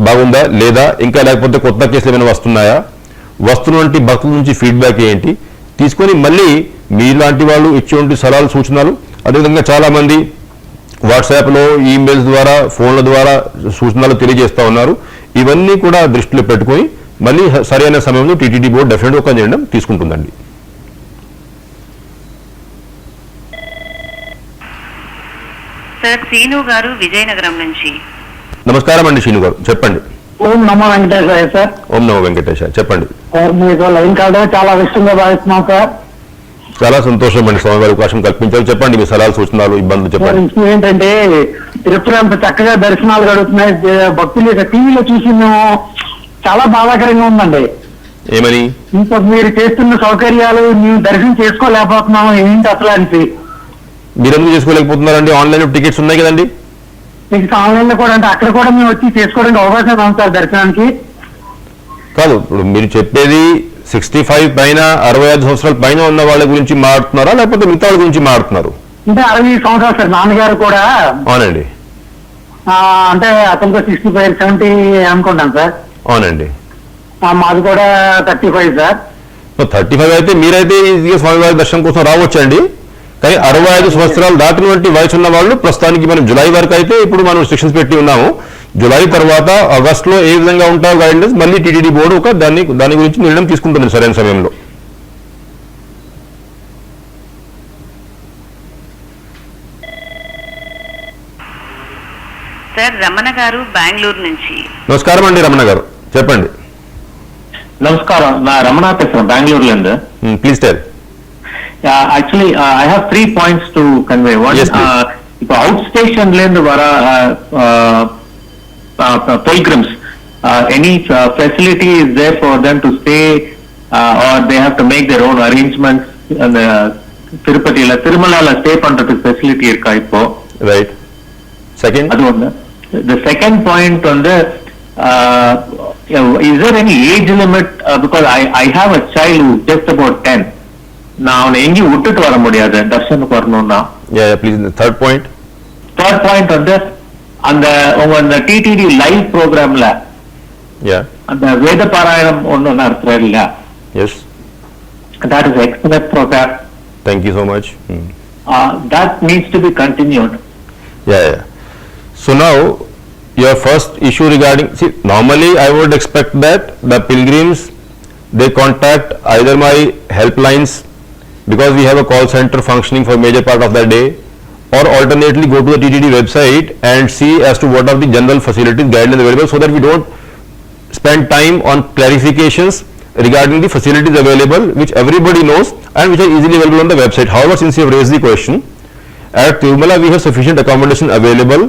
Speaker 2: బాగుందా లేదా, ఇంకా లేకపోతే కొత్త కేసులు ఏమైనా వస్తున్నాయా, వస్తున్నటువంటి భక్తుల నుంచి ఫీడ్బ్యాక్ ఏంటి తీసుకొని మళ్ళీ మీలాంటి వాళ్ళు ఇచ్చేటువంటి సలహాలు సూచనలు, అదేవిధంగా చాలామంది వాట్సాప్లో, ఈమెయిల్స్ ద్వారా, ఫోన్ల ద్వారా సూచనలు తెలియజేస్తూ ఉన్నారు. ఇవన్నీ కూడా దృష్టిలో పెట్టుకొని మళ్ళీ సరైన సమయంలో టీటీడీ బోర్డు డెఫినెట్గా ఒక నిర్ణయం తీసుకుంటుందండి.
Speaker 3: సార్ శ్రీను గారు విజయనగరం నుంచి.
Speaker 2: నమస్కారం అండి శ్రీను గారు, చెప్పండి.
Speaker 5: ఓం నమో వెంకటేశ్వర సార్.
Speaker 2: ఓం నమో వెంకటేశ, చెప్పండి.
Speaker 5: సార్ మీకు లైన్ కావడం చాలా ఇష్టంగా భావిస్తున్నాం సార్.
Speaker 2: చాలా సంతోషం అండి, స్వామివారి అవకాశం కల్పించారు. చెప్పండి మీ సలహాలు సూచనలు ఇబ్బందులు చెప్పండి.
Speaker 5: విషయం ఏంటంటే తిరుపతి అంత చక్కగా దర్శనాలు గడుగుతున్నాయి, భక్తులు టీవీలో చూసి మేము చాలా బాధాకరంగా ఉందండి.
Speaker 2: ఏమని?
Speaker 5: ఇంకా మీరు చేస్తున్న సౌకర్యాలు మేము దర్శనం చేసుకోలేకపోతున్నాము, ఏంటి అసలు అనిపి.
Speaker 2: మీరెందుకు చేసుకోలేకపోతున్నారండి? ఆన్లైన్ టికెట్స్ ఉన్నాయి కదండి.
Speaker 5: మీకు ఆన్లైన్ లో కూడా అంటే అక్కడ కూడా మేము వచ్చి చేసుకోవడానికి అవకాశం ఉంది సార్ దర్శనానికి.
Speaker 2: కాదు, ఇప్పుడు మీరు చెప్పేది 65 పైన 65 సంవత్సరాల పైన ఉన్న వాళ్ళ గురించి మాట్లాడుతున్నారా, లేకపోతే మిగతా వాళ్ళ గురించి మాట్లాడుతున్నారు?
Speaker 5: అంటే 60 సంవత్సరాలు సార్ నాన్నగారు కూడా.
Speaker 2: అవునండి.
Speaker 5: అంటే అతనితో 65, 70 అనుకుంటాను సార్.
Speaker 2: అవునండి.
Speaker 5: మాది కూడా 35 సార్.
Speaker 2: 35 అయితే మీరైతే ఈజీగా స్వామివారి దర్శనం కోసం రావచ్చండి. కానీ 65 సంవత్సరాలు దాటినటువంటి వయసు ఉన్న వాళ్ళు ప్రస్తుతానికి మనం జులై వరకు అయితే ఇప్పుడు మనం రిస్ట్రిక్షన్స్ పెట్టి ఉన్నాము. జులై తర్వాత ఆగస్టులో ఏ విధంగా ఉంటాయో గైడ్లైన్స్ మళ్ళీ టీటీడీ బోర్డు ఒక దాని గురించి నిర్ణయం తీసుకుంటుంది సరైన సమయంలో.
Speaker 3: సార్ రమణ గారు బెంగళూరు నుంచి.
Speaker 2: నమస్కారం అండి రమణ గారు, చెప్పండి.
Speaker 8: నమస్కారం, నా రమణాథ్ ఫ్రమ్ బెంగళూరులో అండి.
Speaker 2: Please tell.
Speaker 8: Actually, I have 3 points to convey. One,
Speaker 2: Yes, please.
Speaker 8: இப்போ அவுட் ஸ்டேஷன்ல இருந்து வர pilgrims, any facility is there for them to stay, or they have to make their own arrangements? அந்த திருப்பதியில திருமலால ஸ்டே பண்றதுக்கு facility இருக்கா இப்போ?
Speaker 2: Right. Second.
Speaker 8: அது ஒண்ணு. The second point வந்து, is there any age limit? Because I have a child who is just about 10. நான் அவனை எங்கேயும் விட்டுட்டு வர முடியாது தர்ஷனுக்கு வரணும்னா.
Speaker 2: ப்ளீஸ். தேர்ட் பாயிண்ட்
Speaker 8: வந்து அந்த உங்க அந்த டிடிடி லைவ் ப்ரோக்ராம்ல அந்த வேத பாராயணம் ஒண்ணு நடத்துறாரு இல்ல?
Speaker 2: S.
Speaker 8: That is excellent program.
Speaker 2: Thank you so much.
Speaker 8: That needs to be continued.
Speaker 2: So now your first issue regarding, see, normally I would expect that the pilgrims, they contact either my helplines, because we have a call center functioning for major part of the day, or alternately go to the TTD website and see as to what are the general facilities guidelines available, so that we don't spend time on clarifications regarding the facilities available, which everybody knows and which are easily available on the website. However, since you have raised the question, at Tirumala we have sufficient accommodation available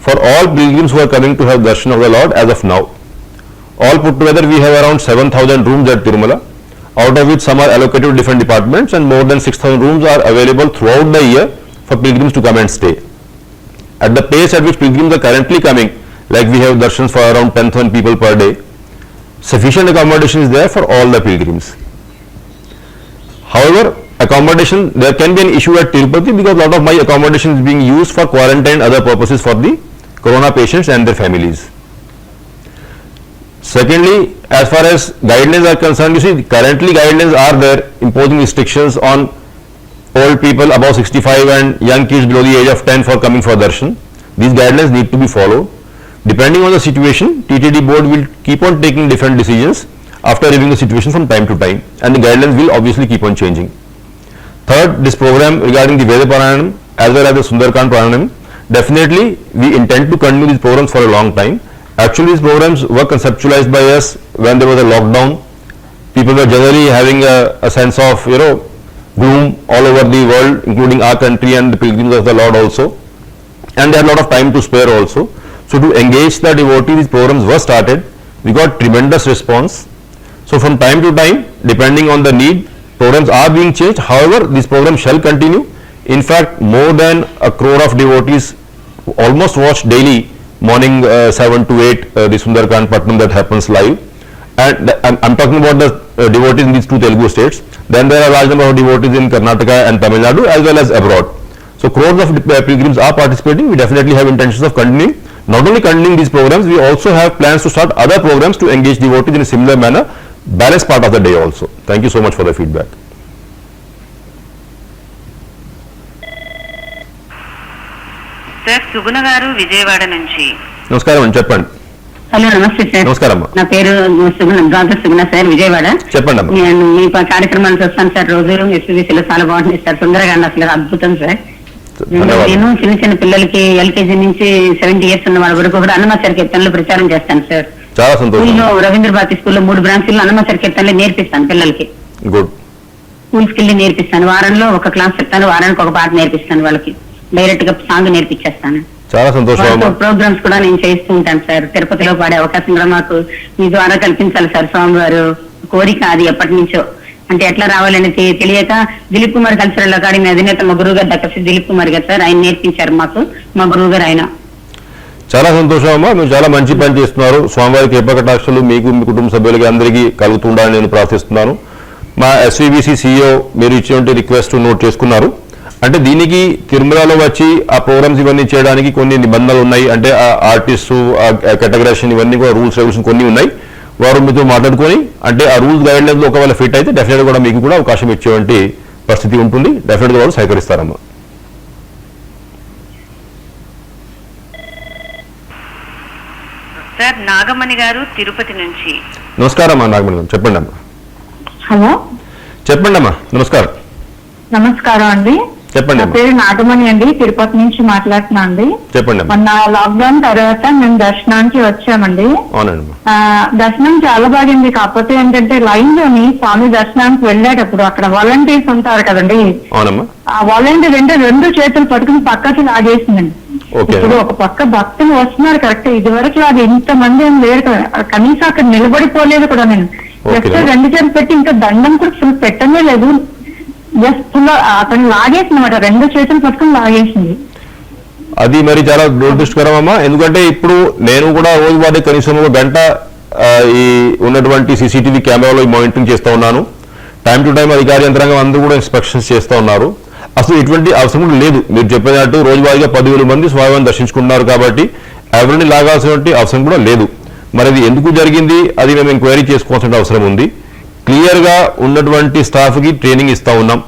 Speaker 2: for all pilgrims who are coming to have darshan of the Lord as of now. All put together we have around 7,000 rooms at Tirumala, out of which some are allocated to different departments, and more than 6,000 rooms are available throughout the year for pilgrims to come and stay. At the pace at which pilgrims are currently coming, like we have darshans for around 10,000 people per day, sufficient accommodation is there for all the pilgrims. However, accommodation, there can be an issue at Tirupati because a lot of my accommodation is being used for quarantine and other purposes for the corona patients and their families. Secondly, as far as guidelines are concerned, you see, currently guidelines are there imposing restrictions on old people above 65 and young kids below the age of 10 for coming for darshan. These guidelines need to be followed. Depending on the situation, TTD board will keep on taking different decisions after reviewing the situation from time to time, and the guidelines will obviously keep on changing. Third, this program regarding the Veda Paranam as well as the Sundarkand Paranam, definitely we intend to continue these programs for a long time. Actually, these programs were conceptualized by us when there was a lockdown. People were generally having a sense of, gloom all over the world, including our country and the pilgrims of the Lord also. And they had a lot of time to spare also. So to engage the devotees, these programs were started. We got tremendous response. So from time to time, depending on the need, programs are being changed. However, these programs shall continue. In fact, more than 1 crore of devotees almost watch daily morning 7 to 8 the Sundarkand Patnam that happens live. And I'm talking about the devotees in these 2 Telugu states. Then there are a large number of devotees in Karnataka and Tamil Nadu as well as abroad. So crores of pilgrims are participating. We definitely have intentions of continuing. Not only continuing these programs, we also have plans to start other programs to engage devotees in a similar manner, balance part of the day also. Thank you so much for the feedback.
Speaker 3: Sir Suguna గారు విజయవాడ నుంచి.
Speaker 2: నమస్కారం అండి, చెప్పండి.
Speaker 6: Hello, నమస్తే sir.
Speaker 2: నమస్కారం.
Speaker 6: నా పేరు సుగుణ sir, Vijayawada.
Speaker 2: చెప్పండి అమ్మా.
Speaker 6: నేను మీ కార్యక్రమాలు చూస్తాను సార్, రోజు ఎస్పీసీలో చాలా బాగుంటుంది సార్. సుందరగాండి అసలు అద్భుతం సార్. నేను చిన్న చిన్న పిల్లలకి ఎల్కేజీ నుంచి 70 years ఉన్న వాళ్ళ వరకు కూడా అన్నమాచార్య కీర్తనలు ప్రచారం చేస్తాను సార్.
Speaker 2: చాలా సంతోషం.
Speaker 6: స్కూల్లో రవీంద్ర భారతి స్కూల్లో 3 బ్రాంచీల్లో అన్నమాచార్య కీర్తనలు నేర్పిస్తాను పిల్లలకి.
Speaker 2: గుడ్.
Speaker 6: స్కూల్స్కి వెళ్ళి నేర్పిస్తాను. వారంలో ఒక క్లాస్ చెప్తాను, వారానికి ఒక పాట నేర్పిస్తాను వాళ్ళకి. డైరెక్ట్ గా సాంగ్ నేర్పించేస్తాను.
Speaker 2: చాలా సంతోషం.
Speaker 6: ప్రోగ్రామ్స్ కూడా నేను చేస్తూ ఉంటాను సార్. తిరుపతిలో పాడే అవకాశం కూడా మాకు మీ ద్వారా కల్పించాలి సార్. స్వామి వారు కోరిక అది ఎప్పటి నుంచో. అంటే ఎట్లా రావాలని తెలియక దిలీప్ కుమార్ కల్చరల్ అకాడమీ అధినేత మా గురువు గారు డాక్టర్ దిలీప్ కుమార్ గారు సార్, ఆయన నేర్పించారు మాకు, మా గురువు గారు ఆయన.
Speaker 2: చాలా సంతోషం అమ్మా, మీరు చాలా మంచి పని చేస్తున్నారు. స్వామివారి కృపకటాక్షలు మీకు, మీ కుటుంబ సభ్యులకి అందరికీ కలుగుతుండాలని నేను ప్రార్థిస్తున్నాను. మా ఎస్వీబీసీ CEO మీరు ఇచ్చేటువంటి రిక్వెస్ట్ నోట్ చేసుకున్నారు. అంటే దీనికి తిరుమలలో వచ్చి ఆ ప్రోగ్రామ్స్ ఇవన్నీ చేయడానికి కొన్ని నిబంధనలు ఉన్నాయి. అంటే ఆ ఆర్టిస్టు, ఆ కేటగరైజేషన్, ఇవన్నీ కూడా రూల్స్ రెగ్యులేషన్ కొన్ని ఉన్నాయి. వారు మీతో మాట్లాడుకొని, అంటే ఆ రూల్స్ గైడ్లైన్స్ ఒకవేళ ఫిట్ అయితే డెఫినెట్గా కూడా మీకు కూడా అవకాశం ఇచ్చేటువంటి పరిస్థితి ఉంటుంది. డెఫినెట్గా వాళ్ళు సహకరిస్తారమ్మా.
Speaker 3: సార్ నాగమణి గారు తిరుపతి నుంచి.
Speaker 2: నమస్కారం అమ్మా నాగమణి గారు, చెప్పండి అమ్మా.
Speaker 6: హలో,
Speaker 2: చెప్పండి అమ్మా. నమస్కారం.
Speaker 6: నమస్కారం అండి.
Speaker 2: చెప్పండి
Speaker 6: నా
Speaker 2: అమ్మా.
Speaker 6: పేరు నాగమణి అండి, తిరుపతి నుంచి మాట్లాడుతున్నా అండి.
Speaker 2: చెప్పండి అమ్మా.
Speaker 6: మొన్న లాక్డౌన్ తర్వాత మేము దర్శనానికి వచ్చామండి.
Speaker 2: అవునండి అమ్మా.
Speaker 6: దర్శనం చాలా బాగుంది. కాకపోతే ఏంటంటే లైన్ లోని స్వామి దర్శనానికి వెళ్ళేటప్పుడు అక్కడ వాలంటీర్స్ ఉంటారు కదండి.
Speaker 2: అవునమ్మా.
Speaker 6: ఆ వాలంటీర్ అంటే 2 చేతులు పట్టుకుని పక్కకి లాగేసిందండి.
Speaker 2: ఓకే.
Speaker 6: ఇప్పుడు ఒక పక్క భక్తులు వస్తున్నారు కరెక్ట్, ఇదివరకు లాగా ఇంతమంది ఏం లేరు కదా, కనీసం అక్కడ నిలబడిపోలేదు కూడా. నేను జస్ట్ 2 చేతులు పెట్టి ఇంకా దండం కూడా ఫుల్ పెట్టనే లేదు. జస్ట్ ఫుల్ అతను లాగేసిందన్నమాట, 2 చేతులు పట్టుకుని లాగేసింది.
Speaker 2: అది మరి చాలా దురదృష్టకరం అమ్మా. ఎందుకంటే ఇప్పుడు నేను కూడా రోజువారీ కనీసం 1 గంట ఈ ఉన్నటువంటి CCTV కెమెరాలో మానిటరింగ్ చేస్తూ ఉన్నాను. టైం టు టైం అధికారి యంత్రాంగం అందరూ కూడా ఇన్స్పెక్షన్స్ చేస్తూ ఉన్నారు. అసలు ఇటువంటి అవసరం లేదు. మీరు చెప్పినట్టు రోజువారీగా 10,000 మంది స్వామివారిని దర్శించుకుంటున్నారు కాబట్టి ఎవరిని లాగాల్సినటువంటి అవసరం కూడా లేదు. మరి అది ఎందుకు జరిగింది, అది మేము ఎంక్వైరీ చేసుకోవాల్సిన అవసరం ఉంది. క్లియర్గా ఉన్నటువంటి స్టాఫ్కి ట్రైనింగ్ ఇస్తూ ఉన్నాం.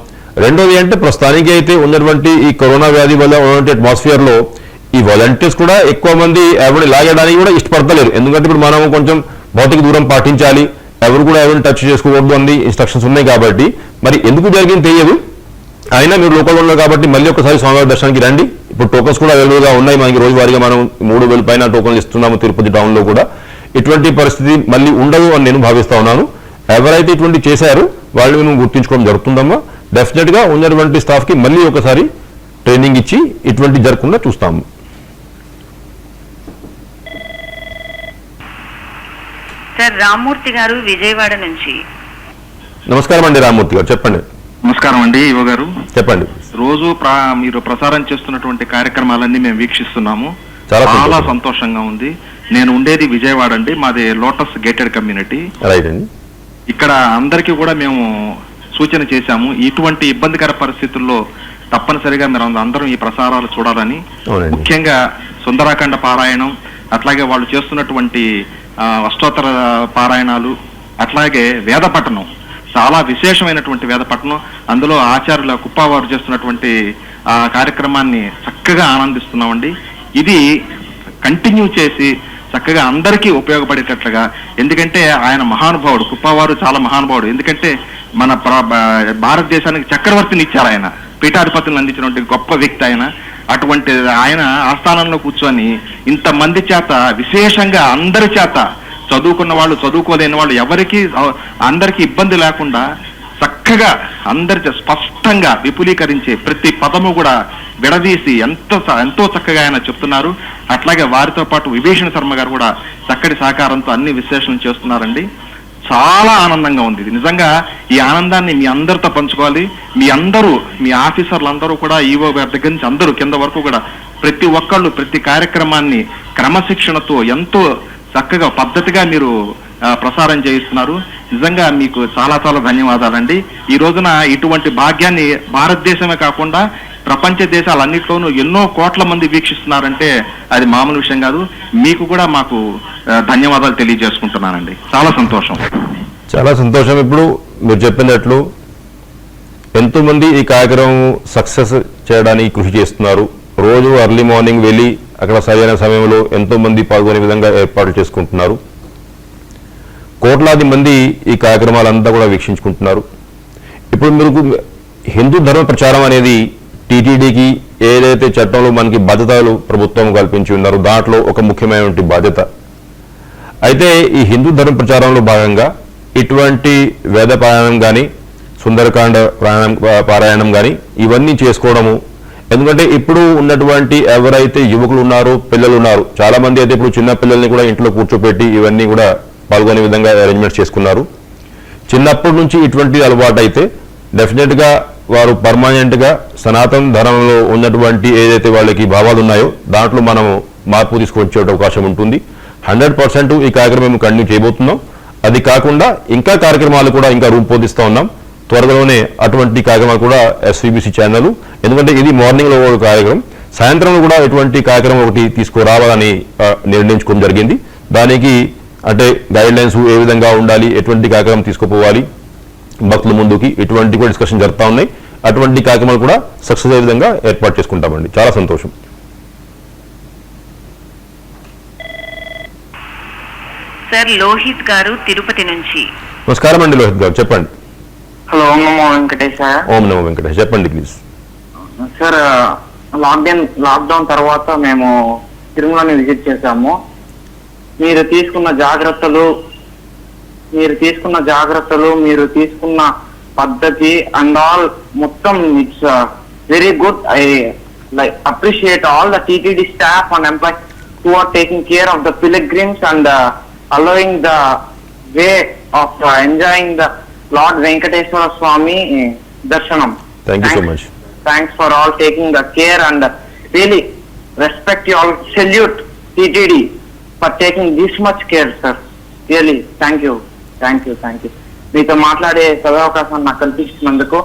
Speaker 2: రెండోది అంటే ప్రస్తుతానికి అయితే ఉన్నటువంటి ఈ కరోనా వ్యాధి వల్ల ఉన్నటువంటి అట్మాస్ఫియర్లో ఈ వాలంటీర్స్ కూడా ఎక్కువ మంది ఎవరిని లాగడానికి కూడా ఇష్టపడతలేరు. ఎందుకంటే ఇప్పుడు మనం కొంచెం భౌతిక దూరం పాటించాలి, ఎవరు కూడా ఎవరిని టచ్ చేసుకోకూడదు అని ఇన్స్ట్రక్షన్స్ ఉన్నాయి కాబట్టి మరి ఎందుకు జరిగింది తెలియదు. అయినా మీరు లోకల్ ఉన్నారు కాబట్టి మళ్ళీ ఒకసారి స్వామివారి దర్శనానికి రండి. ఇప్పుడు టోకన్స్ కూడా అవైలబుల్గా ఉన్నాయి. మనకి రోజువారీగా మనం 3,000 పైన టోకన్లు ఇస్తున్నాము తిరుపతి టౌన్లో కూడా. ఇటువంటి పరిస్థితి మళ్ళీ ఉండదు అని నేను భావిస్తా ఉన్నాను. ఎవరైతే ఇటువంటి చేశారో వాళ్ళు మేము గుర్తించుకోవడం జరుగుతుందమ్మా. డెఫినెట్గా ఉన్నటువంటి స్టాఫ్కి మళ్ళీ ఒకసారి ట్రైనింగ్ ఇచ్చి ఇటువంటి జరగకుండా చూస్తాము.
Speaker 3: సార్ రామ్మూర్తి గారు విజయవాడ నుంచి.
Speaker 2: నమస్కారం అండి రామ్మూర్తి గారు, చెప్పండి.
Speaker 9: నమస్కారం అండి యువ గారు,
Speaker 2: చెప్పండి.
Speaker 9: రోజు మీరు ప్రసారం చేస్తున్నటువంటి కార్యక్రమాలన్నీ మేము వీక్షిస్తున్నాము.
Speaker 2: చాలా
Speaker 9: సంతోషంగా ఉంది. నేను ఉండేది విజయవాడ అండి, మాది లోటస్ గేటెడ్ కమ్యూనిటీ.
Speaker 2: రైట్ అండి.
Speaker 9: ఇక్కడ అందరికీ కూడా మేము సూచన చేశాము, ఇటువంటి ఇబ్బందికర పరిస్థితుల్లో తప్పనిసరిగా మీరు అందరం ఈ ప్రసారాలు చూడాలని. ముఖ్యంగా సుందరాఖండ పారాయణం, అట్లాగే వాళ్ళు చేస్తున్నటువంటి అష్టోత్తర పారాయణాలు, అట్లాగే వేద పఠనం, చాలా విశేషమైనటువంటి వేద పఠనం. అందులో ఆచార్యుల కుప్పావారు చేస్తున్నటువంటి కార్యక్రమాన్ని చక్కగా ఆనందిస్తున్నామండి. ఇది కంటిన్యూ చేసి చక్కగా అందరికీ ఉపయోగపడేటట్లుగా, ఎందుకంటే ఆయన మహానుభావుడు, కుప్పావారు చాలా మహానుభావుడు. ఎందుకంటే మన భారతదేశానికి చక్రవర్తిని ఇచ్చారు ఆయన, పీఠాధిపతులను అందించినటువంటి గొప్ప వ్యక్తి ఆయన. అటువంటి ఆయన ఆస్థానంలో కూర్చొని ఇంతమంది చేత విశేషంగా అందరి చేత చదువుకున్న వాళ్ళు చదువుకోలేని వాళ్ళు ఎవరికి అందరికీ ఇబ్బంది లేకుండా చక్కగా అందరి స్పష్టంగా విపులీకరించే ప్రతి పదము కూడా విడదీసి ఎంతో చక్కగా ఆయన చెప్తున్నారు. అట్లాగే వారితో పాటు విభీషణ శర్మ గారు కూడా చక్కటి సహకారంతో అన్ని విశ్లేషణలు చేస్తున్నారండి. చాలా ఆనందంగా ఉంది. నిజంగా ఈ ఆనందాన్ని మీ అందరితో పంచుకోవాలి. మీ ఆఫీసర్లు అందరూ కూడా ఈవో గారి దగ్గర నుంచి అందరూ కింద వరకు కూడా ప్రతి ఒక్కళ్ళు ప్రతి కార్యక్రమాన్ని క్రమశిక్షణతో ఎంతో చక్కగా పద్ధతిగా మీరు ప్రసారం చేయిస్తున్నారు. నిజంగా మీకు చాలా చాలా ధన్యవాదాలండి. ఈ రోజున ఇటువంటి భాగ్యాన్ని భారతదేశమే కాకుండా ప్రపంచ దేశాలన్నింటిలోనూ ఎన్నో కోట్ల మంది వీక్షిస్తున్నారంటే అది మామూలు విషయం కాదు. మీకు కూడా మాకు ధన్యవాదాలు తెలియజేసుకుంటున్నానండి. చాలా సంతోషం.
Speaker 2: చాలా సంతోషం. ఇప్పుడు మీరు చెప్పినట్లు ఎంతో మంది ఈ కార్యక్రమం సక్సెస్ చేయడానికి కృషి చేస్తున్నారు. రోజు ఎర్లీ మార్నింగ్ వెళ్ళి అక్కడ సరైన సమయంలో ఎంతో మంది పాల్గొనే విధంగా ఏర్పాట్లు చేసుకుంటున్నారు. కోట్లాది మంది ఈ కార్యక్రమాలంతా కూడా వీక్షించుకుంటున్నారు. ఇప్పుడు మీరు హిందూ ధర్మ ప్రచారం అనేది టీటీడీకి ఏదైతే చట్టంలో మనకి బాధ్యతలు ప్రభుత్వం కల్పించి ఉన్నారో దాంట్లో ఒక ముఖ్యమైనటువంటి బాధ్యత. అయితే ఈ హిందూ ధర్మ ప్రచారంలో భాగంగా ఇటువంటి వేద పారాయణం కానీ సుందరకాండ పారాయణం కానీ ఇవన్నీ చేసుకోవడము. ఎందుకంటే ఇప్పుడు ఉన్నటువంటి ఎవరైతే యువకులు ఉన్నారో పిల్లలు ఉన్నారు, చాలా మంది అయితే ఇప్పుడు చిన్న పిల్లల్ని కూడా ఇంట్లో కూర్చోపెట్టి ఇవన్నీ కూడా పాల్గొనే విధంగా అరేంజ్మెంట్స్ చేసుకున్నారు. చిన్నప్పటి నుంచి ఇటువంటి అలవాటు అయితే డెఫినెట్గా వారు పర్మనెంట్గా సనాతన ధర్మంలో ఉన్నటువంటి ఏదైతే వాళ్ళకి భావాలు ఉన్నాయో దాంట్లో మనం మార్పు తీసుకొచ్చే అవకాశం ఉంటుంది. 100% ఈ కార్యక్రమం మేము కంటిన్యూ చేయబోతున్నాం. అది కాకుండా ఇంకా కార్యక్రమాలు కూడా ఇంకా రూపొందిస్తూ ఉన్నాం. త్వరలోనే అటువంటి కార్యక్రమాలు కూడా SVBC ఛానల్, ఎందుకంటే ఇది మార్నింగ్లో ఒక కార్యక్రమం, సాయంత్రంలో కూడా ఎటువంటి కార్యక్రమం ఒకటి తీసుకురావాలని నిర్ణయించుకోవడం జరిగింది. దానికి అంటే గైడ్ లైన్స్ ఏ విధంగా ఉండాలి, ఎటువంటి కార్యక్రమం తీసుకుపోవాలి భక్తుల ముందుకి, ఇటువంటి కూడా డిస్కషన్ జరుగుతూ ఉన్నాయి. అటువంటి కార్యక్రమాలు కూడా సక్సెస్ అయ్యే విధంగా ఏర్పాటు చేసుకుంటామండి. చాలా సంతోషం.
Speaker 3: సార్ లోహిత్ గారు తిరుపతి నుంచి.
Speaker 2: నమస్కారం అండి లోహిత్ గారు, చెప్పండి.
Speaker 7: హలో, ఓం నమో వెంకటేశాయ.
Speaker 2: ఓం నమో వెంకటేష్, చెప్పండి ప్లీజ్.
Speaker 7: సార్ లాక్డౌన్ తర్వాత మేము తిరుమలని విజిట్ చేశాము. మీరు తీసుకున్న జాగ్రత్తలు, మీరు తీసుకున్న పద్ధతి అండ్ ఆల్ మొత్తం it's very good. I like appreciate all the TTD staff and employees who are taking care of the pilgrims and allowing the way of enjoying the Lord Venkateswara Swami darshanam.
Speaker 2: Thank you so much.
Speaker 7: Thanks for all taking the care and really respect you all. Salute TTD for taking this much care, sir. Really, thank you. మీతో మాట్లాడే సదవకాశాన్ని నాకు కల్పిస్తున్నందుకు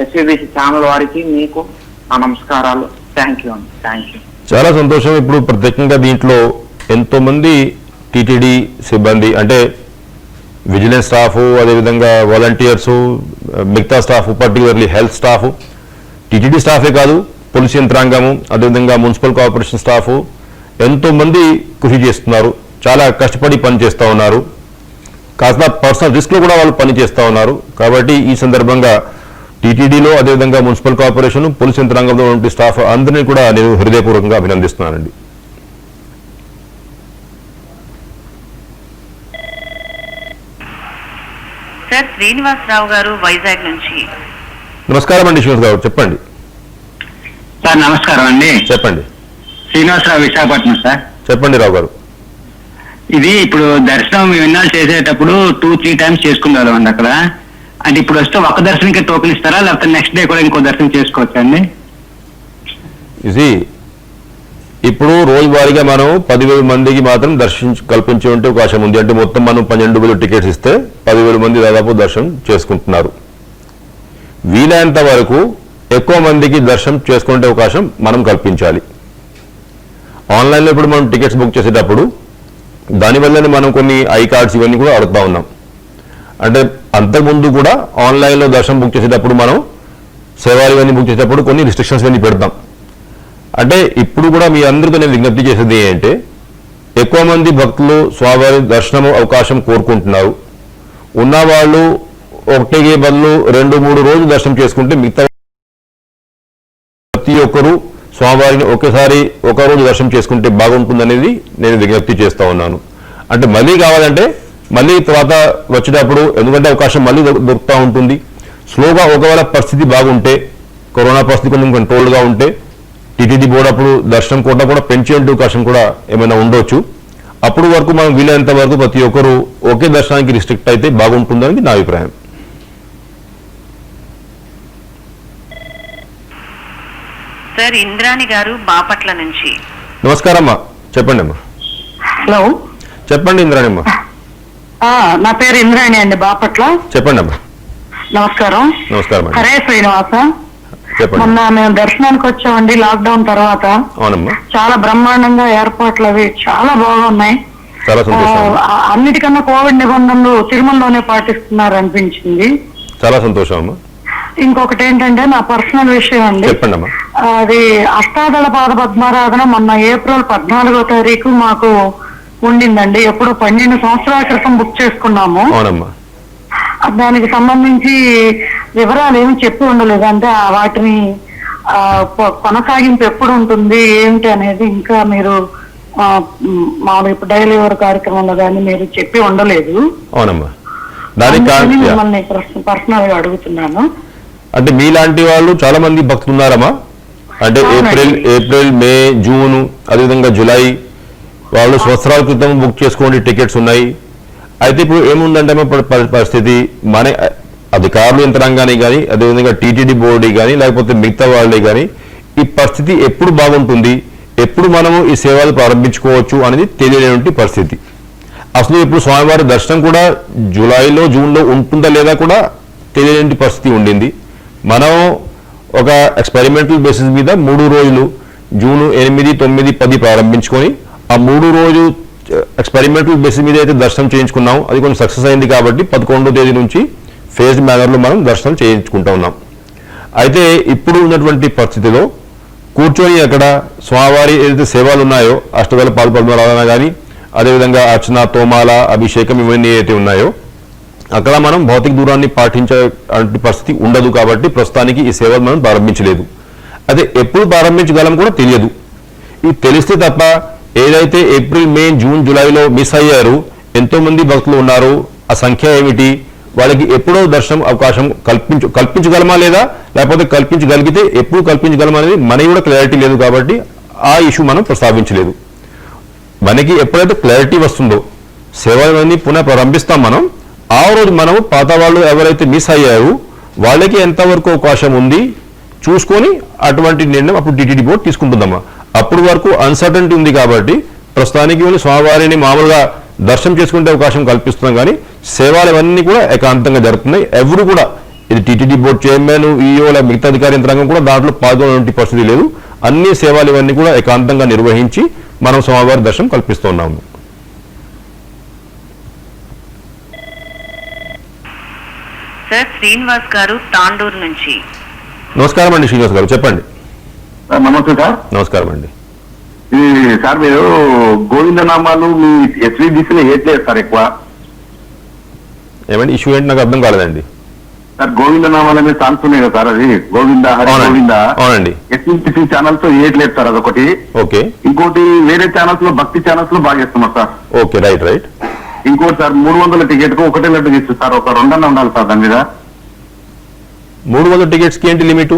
Speaker 7: SVBC channel వారికి మీకు నమస్కారాలు. Thank you.
Speaker 2: చాలా సంతోషం. ఇప్పుడు ప్రత్యేకంగా దీంట్లో ఎంతో మంది టీటీడీ సిబ్బంది అంటే విజిలెన్స్ స్టాఫ్, అదేవిధంగా వాలంటీర్స్, మిగతా staff, particularly health staff, TTD స్టాఫే కాదు పోలీస్ యంత్రాంగము, అదేవిధంగా మున్సిపల్ కార్పొరేషన్ స్టాఫ్ ఎంతో మంది కృషి చేస్తున్నారు, చాలా కష్టపడి పని చేస్తూ ఉన్నారు, కాస్త పర్సనల్ రిస్క్లో కూడా వాళ్ళు పని చేస్తూ ఉన్నారు. కాబట్టి ఈ సందర్భంగా టీటీడీలో అదేవిధంగా మున్సిపల్ కార్పొరేషన్, పోలీస్ యంత్రాంగంలో ఉండే స్టాఫ్ అందరినీ కూడా నేను హృదయపూర్వకంగా అభినందిస్తున్నానండి.
Speaker 3: సార్ శ్రీనివాసరావు గారు వైజాగ్ నుంచి.
Speaker 2: నమస్కారం అండి శ్రీనివాస్ గారు, చెప్పండి.
Speaker 8: సార్ నమస్కారం అండి.
Speaker 2: చెప్పండి.
Speaker 8: శ్రీనివాసరావు, విశాఖపట్నం సార్.
Speaker 2: చెప్పండి రావు గారు.
Speaker 8: ఇది ఇప్పుడు దర్శనం విన్నాళ్ళు చేసేటప్పుడు 2-3 టైమ్స్ చేసుకున్నారు అండి అక్కడ. అంటే ఇప్పుడు వస్తే ఒక దర్శనంకి టోకెన్ ఇస్తారా, లేకపోతే నెక్స్ట్ డే కూడా ఇంకో దర్శనం చేసుకోవచ్చా అండి?
Speaker 2: ఇది ఇప్పుడు రోజువారీగా మనం 10,000 మందికి మాత్రం కల్పించే ఉంటే అవకాశం ఉంది. అంటే మొత్తం మనం 12,000 టికెట్స్ ఇస్తే 10,000 మంది దాదాపు దర్శనం చేసుకుంటున్నారు. వీలైనంత వరకు ఎక్కువ మందికి దర్శనం చేసుకునే అవకాశం మనం కల్పించాలి. ఆన్లైన్లో ఇప్పుడు మనం టికెట్స్ బుక్ చేసేటప్పుడు దానివల్లనే మనం కొన్ని ఐ కార్డ్స్ ఇవన్నీ కూడా అడుగుతా ఉన్నాం. అంటే అంతకుముందు కూడా ఆన్లైన్లో దర్శనం బుక్ చేసేటప్పుడు మనం సేవలు ఇవన్నీ బుక్ చేసేటప్పుడు కొన్ని రిస్ట్రిక్షన్స్ ఇవన్నీ పెడతాం. అంటే ఇప్పుడు కూడా మీ అందరితో నేను విజ్ఞప్తి చేసేది ఏంటంటే, ఎక్కువ మంది భక్తులు స్వామివారి దర్శనం అవకాశం కోరుకుంటున్నారు. ఉన్నవాళ్ళు ఒకటికి బదులు 2-3 రోజులు దర్శనం చేసుకుంటే మిగతా ప్రతి ఒక్కరూ స్వామివారిని ఒకేసారి ఒక రోజు దర్శనం చేసుకుంటే బాగుంటుందనేది నేను విజ్ఞప్తి చేస్తూ ఉన్నాను. అంటే మళ్ళీ కావాలంటే మళ్ళీ తర్వాత వచ్చేటప్పుడు, ఎందుకంటే అవకాశం మళ్ళీ దొరుకుతూ ఉంటుంది. స్లోగా ఒకవేళ పరిస్థితి బాగుంటే, కరోనా పరిస్థితి కొంచెం కంట్రోల్గా ఉంటే టీటీడీ బోర్డు అప్పుడు దర్శనం కోట కూడా పెంచే అవకాశం కూడా ఏమైనా ఉండొచ్చు. అప్పుడు వరకు మనం వీలైనంత వరకు ప్రతి ఒక్కరూ ఒకే దర్శనానికి రిస్ట్రిక్ట్ అయితే బాగుంటుందని నా అభిప్రాయం.
Speaker 3: సార్ ఇంద్రాణి గారు బాపట్ల నుంచి.
Speaker 2: నమస్కారం అమ్మా, చెప్పండి అమ్మా.
Speaker 5: హలో,
Speaker 2: చెప్పండి ఇంద్రాణి అమ్మా.
Speaker 5: నా పేరు ఇంద్రాణి అండి, బాపట్ల.
Speaker 2: చెప్పండి అమ్మా.
Speaker 5: నమస్కారం.
Speaker 2: నమస్కారం అండి.
Speaker 5: హరే శ్రీనివాస.
Speaker 2: చెప్పండి.
Speaker 5: మొన్న మేము దర్శనానికి వచ్చామండి లాక్డౌన్ తర్వాత.
Speaker 2: అవునమ్మా.
Speaker 5: చాలా బ్రహ్మాండంగా ఏర్పాట్లు అవి చాలా బాగున్నాయి.
Speaker 2: చాలా సంతోషం.
Speaker 5: అన్నిటికన్నా కోవిడ్ నిబంధనలు తిరుమలలోనే పాటిస్తున్నారు అనిపించింది.
Speaker 2: చాలా సంతోషం అమ్మా.
Speaker 5: ఇంకొకటి ఏంటంటే నా పర్సనల్ విషయం అండి.
Speaker 2: చెప్పండి అమ్మా.
Speaker 5: అది అష్టాదళ పాద పద్మారాధన మొన్న ఏప్రిల్ 14వ తారీఖు మాకు ఉండిందండి. ఎప్పుడు 12 సంవత్సరాల క్రితం బుక్ చేసుకున్నాము.
Speaker 2: అవునమ్మా.
Speaker 5: దానికి సంబంధించి వివరాలు ఏమి చెప్పి ఉండలేదు. అంటే వాటిని కొనసాగింపు ఎప్పుడు ఉంటుంది ఏమిటి అనేది ఇంకా మీరు మామూలు ఇప్పుడు డైలీ ఎవరి కార్యక్రమంలో కానీ మీరు చెప్పి ఉండలేదు.
Speaker 2: అవునమ్మా.
Speaker 5: మిమ్మల్ని పర్సనల్ గా అడుగుతున్నాను.
Speaker 2: అంటే మీలాంటి వాళ్ళు చాలా మంది భక్తులు ఉన్నారమ్మా. అంటే ఏప్రిల్, మే, జూన్, అదేవిధంగా జూలై వాళ్ళు సంవత్సరాల క్రితం బుక్ చేసుకోండి టికెట్స్ ఉన్నాయి. అయితే ఇప్పుడు ఏముందంటే పరిస్థితి, మన అధికారులు యంత్రాంగాన్ని కానీ అదేవిధంగా టీటీడీ బోర్డు కానీ లేకపోతే మిగతా వాళ్ళే కానీ ఈ పరిస్థితి ఎప్పుడు బాగుంటుంది, ఎప్పుడు మనము ఈ సేవలు ప్రారంభించుకోవచ్చు అనేది తెలియలేని పరిస్థితి. అసలు ఇప్పుడు స్వామివారి దర్శనం కూడా జూలైలో, జూన్లో ఉంటుందా లేదా కూడా తెలియని పరిస్థితి ఉండింది. మనం ఒక ఎక్స్పెరిమెంటల్ బేసిస్ మీద 3 రోజులు జూన్ 8, 9, 10 ప్రారంభించుకొని ఆ 3 రోజు ఎక్స్పెరిమెంటల్ బేసిస్ మీద అయితే దర్శనం చేయించుకున్నాం. అది కొంచెం సక్సెస్ అయింది కాబట్టి 11వ తేదీ నుంచి ఫేజ్డ్ మేనర్లో మనం దర్శనం చేయించుకుంటూ ఉన్నాం. అయితే ఇప్పుడు ఉన్నటువంటి పరిస్థితిలో కూర్చొని అక్కడ స్వామివారి ఏదైతే సేవలు ఉన్నాయో అష్టదళ పాద పద్మారాధన కానీ అదేవిధంగా అర్చన, తోమాల, అభిషేకం ఇవన్నీ ఏదైతే ఉన్నాయో అక్కడ మనం భౌతిక దూరాన్ని పాటించే పరిస్థితి ఉండదు. కాబట్టి ప్రస్తుతానికి ఈ సేవలు మనం ప్రారంభించలేదు. అదే ఎప్పుడు ప్రారంభించగలం కూడా తెలియదు. ఇది తెలిస్తే తప్ప ఏదైతే ఏప్రిల్, మే, జూన్, జూలైలో మిస్ అయ్యారు ఎంతో మంది భక్తులు ఉన్నారు, ఆ సంఖ్య ఏమిటి, వాళ్ళకి ఎప్పుడో దర్శనం అవకాశం కల్పించగలమా లేదా, లేకపోతే కల్పించగలిగితే ఎప్పుడు కల్పించగలమా అనేది మనకి కూడా క్లారిటీ లేదు. కాబట్టి ఆ ఇష్యూ మనం ప్రస్తావించలేదు. మనకి ఎప్పుడైతే క్లారిటీ వస్తుందో సేవలన్నీ పునః ప్రారంభిస్తాం మనం. ఆ రోజు మనం పాత వాళ్ళు ఎవరైతే మిస్ అయ్యారు వాళ్ళకి ఎంతవరకు అవకాశం ఉంది చూసుకొని అటువంటి నిర్ణయం అప్పుడు టీటీడీ బోర్డు తీసుకుంటుందమ్మా. అప్పుడు వరకు అన్సర్టనిటీ ఉంది కాబట్టి ప్రస్తుతానికి వాళ్ళు స్వామివారిని మామూలుగా దర్శనం చేసుకునే అవకాశం కల్పిస్తున్నాం. కానీ సేవలు ఇవన్నీ కూడా ఏకాంతంగా జరుగుతున్నాయి. ఎవరు కూడా ఇది టీటీడీ బోర్డు చైర్మన్, ఈఓ లేదా మిగతా అధికార యంత్రాంగం కూడా దాంట్లో పాల్గొనే పరిస్థితి లేదు. అన్ని సేవలు ఇవన్నీ కూడా ఏకాంతంగా నిర్వహించి మనం స్వామివారి దర్శనం కల్పిస్తున్నాము.
Speaker 3: సార్ శ్రీనివాస్ గారు తాండూరు నుంచి.
Speaker 2: నమస్కారం అండి శ్రీనివాస్ గారు, చెప్పండి.
Speaker 10: నమస్తే సార్.
Speaker 2: నమస్కారం అండి.
Speaker 10: ఇది సార్ మీరు గోవిందనామాలు మీ ఎస్వీబీసీలో ఏట్లేదు సార్ ఎక్కువ.
Speaker 2: ఏమండి ఇష్యూ ఏంటి నాకు అర్థం కాలేదండి.
Speaker 10: సార్ గోవిందనామాలు అనేది ఛాన్స్ ఉన్నాయి కదా సార్, అది గోవింద హరి గోవింద.
Speaker 2: అవునండి.
Speaker 10: ఎస్వీబీసీ ఛానల్స్ ఏట్లేదు సార్ అదొకటి.
Speaker 2: ఓకే.
Speaker 10: ఇంకోటి వేరే ఛానల్స్ లో భక్తి ఛానల్స్ లో బాగా చేస్తున్నారు సార్.
Speaker 2: Okay, right right.
Speaker 10: ఇంకోటి సార్ 300 టికెట్ కు ఒకటే లడ్డు తీస్తుంది సార్, ఒక 2 ఉండాలి సార్ దాని మీద.
Speaker 2: 300 టికెట్స్ కి ఏంటి లిమిట్?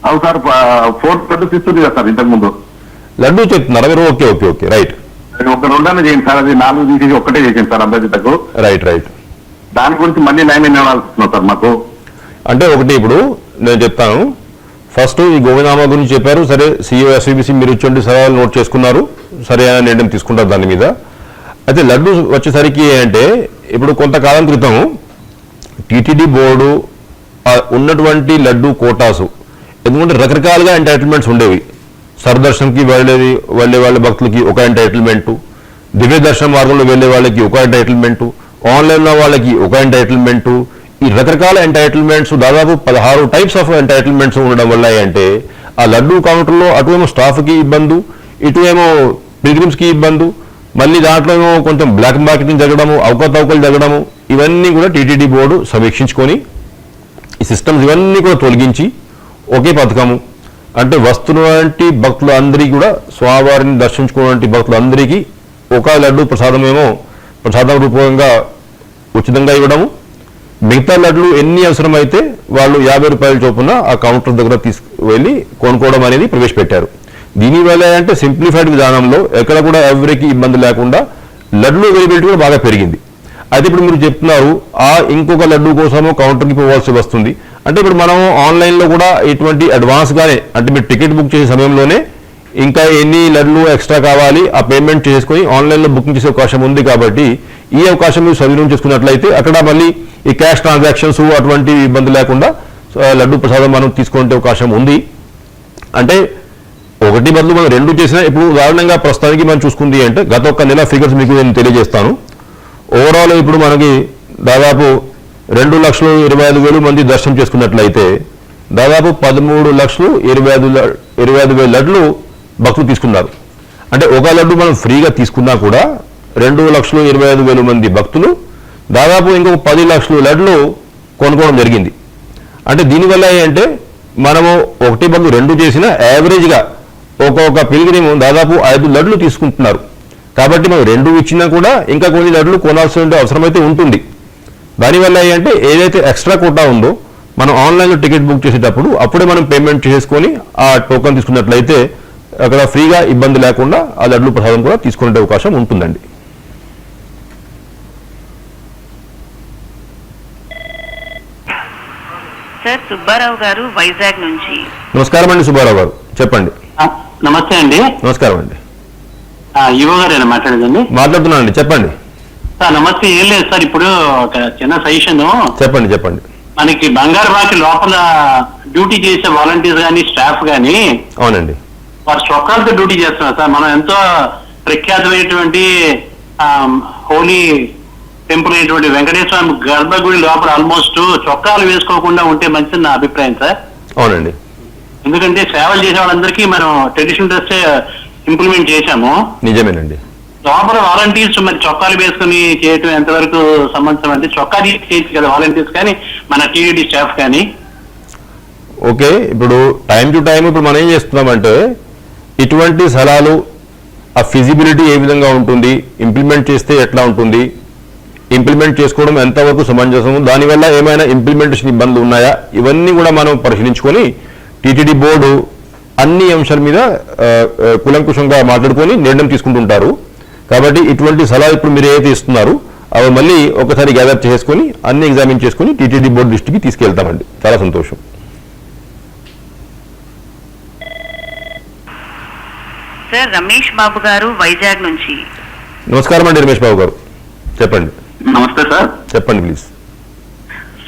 Speaker 10: అవు సార్ 4 లడ్డు తీస్తుంది కదా సార్ ఇంతకు ముందు.
Speaker 2: లడ్డు చెప్తున్నారు మీరు? Okay okay okay, right.
Speaker 10: ఒక 2 చేయండి సార్, అది 4 తీసి ఒకటే చేసింది సార్ అభ్యర్థితకు.
Speaker 2: Right right.
Speaker 10: దాని గురించి మళ్ళీ లైన్ ఇవ్వాల్సింది సార్ మాకు.
Speaker 2: అంటే ఒకటి ఇప్పుడు నేను చెప్తాను. ఫస్ట్ ఈ గోవిందనామా గురించి చెప్పారు, సరే. సిఇఓ ఎస్వీబీసీ మీరు ఇచ్చి సలహాలు నోట్ చేసుకున్నారు, సరే అయిన నిర్ణయం తీసుకుంటారు దాని మీద. అయితే లడ్డు వచ్చేసరికి అంటే ఇప్పుడు కొంతకాలం క్రితం టీటీడీ బోర్డు ఉన్నటువంటి లడ్డు కోటాసు, ఎందుకంటే రకరకాలుగా ఎంటైటిల్మెంట్స్ ఉండేవి. సర్దర్శనంకి వెళ్ళే వాళ్ళ భక్తులకి ఒక ఎంటైటిల్మెంటు, దివ్య దర్శన మార్గంలో వెళ్ళే వాళ్ళకి ఒక ఎంటైటిల్మెంటు, ఆన్లైన్లో వాళ్ళకి ఒక ఎంటైటిల్మెంటు, ఈ రకరకాల ఎంటైటిల్మెంట్స్ దాదాపు 16 టైప్స్ ఆఫ్ ఎంటైటిల్మెంట్స్ ఉండడం వల్ల అంటే ఆ లడ్డు కౌంటర్లో అటువేమో స్టాఫ్కి ఇబ్బంది, ఇటువేమో పిల్గ్రిమ్స్కి ఇబ్బంది, మళ్ళీ దాంట్లో కొంచెం బ్లాక్ మార్కెటింగ్ జరగడము, అవకతవకలు జరగడము, ఇవన్నీ కూడా టీటీడీ బోర్డు సమీక్షించుకొని ఈ సిస్టమ్స్ ఇవన్నీ కూడా తొలగించి ఒకే పథకము అంటే వస్తున్నటువంటి భక్తులందరికీ కూడా స్వామివారిని దర్శించుకున్నటువంటి భక్తులందరికీ ఒక లడ్డు ప్రసాదం రూపంగా ఉచితంగా ఇవ్వడము, మిగతా లడ్లు ఎన్ని అవసరమైతే వాళ్ళు 50 రూపాయల చొప్పున ఆ కౌంటర్ దగ్గర తీసుకువెళ్ళి కొనుక్కోవడం అనేది ప్రవేశపెట్టారు. దీనివల్ల అంటే సింప్లిఫైడ్ విధానంలో ఎక్కడ కూడా ఎవరికి ఇబ్బంది లేకుండా లడ్లు అవైలబిలిటీ కూడా బాగా పెరిగింది. అయితే ఇప్పుడు మీరు చెప్తున్నారు ఇంకొక లడ్డు కోసము కౌంటర్కి పోవాల్సి వస్తుంది అంటే ఇప్పుడు మనం ఆన్లైన్లో కూడా ఇటువంటి అడ్వాన్స్గానే అంటే మీరు టికెట్ బుక్ చేసే సమయంలోనే ఇంకా ఎన్ని లడ్లు ఎక్స్ట్రా కావాలి ఆ పేమెంట్ చేసుకొని ఆన్లైన్లో బుకింగ్ చేసే అవకాశం ఉంది. కాబట్టి ఈ అవకాశం మీరు సద్వినియోగం చేసుకున్నట్లయితే అక్కడ మళ్ళీ ఈ క్యాష్ ట్రాన్సాక్షన్స్ అటువంటి ఇబ్బంది లేకుండా లడ్డు ప్రసాదం మనం తీసుకునే అవకాశం ఉంది. అంటే ఒకటి బదులు మనం 2 చేసినా ఇప్పుడు ఉదాహరణంగా ప్రస్తుతానికి మనం చూసుకుంది అంటే గత ఒక్క నెల ఫిగర్స్ మీకు నేను తెలియజేస్తాను. ఓవరాల్ ఇప్పుడు మనకి దాదాపు 2,25,000 మంది దర్శనం చేసుకున్నట్లయితే దాదాపు 13,25,000 లడ్లు భక్తులు తీసుకున్నారు. అంటే ఒక లడ్డు మనం ఫ్రీగా తీసుకున్నా కూడా 2,25,000 మంది భక్తులు దాదాపు ఇంకొక 10 లక్షల లడ్లు కొనుక్కోవడం జరిగింది. అంటే దీనివల్ల ఏంటంటే మనము ఒకటి బదులు 2 చేసినా యావరేజ్గా ఒక్కొక్క పిల్గ్రిమ్ దాదాపు 5 లడ్లు తీసుకుంటున్నారు. కాబట్టి మనం 2 ఇచ్చినా కూడా ఇంకా కొన్ని లడ్లు కొనాల్సిన అవసరమైతే ఉంటుంది. దానివల్ల ఏంటంటే ఏదైతే ఎక్స్ట్రా కోటా ఉందో మనం ఆన్లైన్లో టికెట్ బుక్ చేసేటప్పుడు అప్పుడే మనం పేమెంట్ చేసుకొని ఆ టోకెన్ తీసుకున్నట్లయితే అక్కడ ఫ్రీగా ఇబ్బంది లేకుండా ఆ లడ్లు ప్రసాదం కూడా తీసుకునే అవకాశం ఉంటుందండి.
Speaker 3: సార్ సుబ్బారావు గారు వైజాగ్ నుంచి.
Speaker 2: నమస్కారం అండి సుబ్బారావు గారు, చెప్పండి.
Speaker 4: నమస్తే అండి.
Speaker 2: నమస్కారం అండి.
Speaker 4: యువ గారు మాట్లాడేదండి.
Speaker 2: మాట్లాడుతున్నానండి, చెప్పండి.
Speaker 4: సార్ నమస్తే. ఏం లేదు సార్, ఇప్పుడు ఒక చిన్న సజెషన్.
Speaker 2: చెప్పండి.
Speaker 4: మనకి బంగారు బాకి లోపల డ్యూటీ చేసే వాలంటీర్స్ కానీ స్టాఫ్ కానీ
Speaker 2: అవునండి
Speaker 4: వారు చొక్కాలతో డ్యూటీ చేస్తున్నారు సార్. మనం ఎంతో ప్రఖ్యాతమైనటువంటి హోలీ టెంపుల్ అయినటువంటి వెంకటేశ్వర స్వామి గర్భగుడి లోపల ఆల్మోస్ట్ చొక్కాలు వేసుకోకుండా ఉంటే మంచిది నా అభిప్రాయం సార్.
Speaker 2: అవునండి.
Speaker 4: ఎందుకంటే సేవలు చేసే వాళ్ళందరికీ మనం ట్రెడిషనల్ డ్రెస్ ఇంప్లిమెంట్ చేశాము.
Speaker 2: నిజమేనండి.
Speaker 4: లోపల వాలంటీర్స్ మరి చొక్కాలు వేసుకుని చేయటం ఎంతవరకు సంబంధం అంటే చొక్కా చేయొచ్చు కదా వాలంటీర్స్ కానీ మన టీడీడీ స్టాఫ్ కానీ.
Speaker 2: ఓకే, ఇప్పుడు టైం టు టైం ఇప్పుడు మనం ఏం చేస్తున్నామంటే ఇటువంటి సలహాలు ఆ ఫిజిబిలిటీ ఏ విధంగా ఉంటుంది, ఇంప్లిమెంట్ చేస్తే ఎట్లా ఉంటుంది, ఇంప్లిమెంట్ చేసుకోవడం ఎంతవరకు సమంజసం, దానివల్ల ఏమైనా ఇంప్లిమెంటేషన్ ఇబ్బందులు ఉన్నాయా, ఇవన్నీ కూడా మనం పరిశీలించుకొని టీటీడీ బోర్డు అన్ని అంశాల మీద కులంకుశంగా మాట్లాడుకొని నిర్ణయం తీసుకుంటుంటారు. కాబట్టి ఇటువంటి సలహా ఇప్పుడు మీరు ఏదైతే ఇస్తున్నారు అవి మళ్ళీ ఒకసారి గ్యాదర్ చేసుకొని అన్ని ఎగ్జామిన్ చేసుకొని టీటీడీ బోర్డు దృష్టికి తీసుకెళ్తామండి. చాలా సంతోషం.
Speaker 3: సార్ రమేష్ బాబు గారు వైజాగ్ నుంచి.
Speaker 2: నమస్కారం అండి రమేష్ బాబు గారు, చెప్పండి.
Speaker 10: నమస్తే సార్.
Speaker 2: చెప్పండి ప్లీజ్.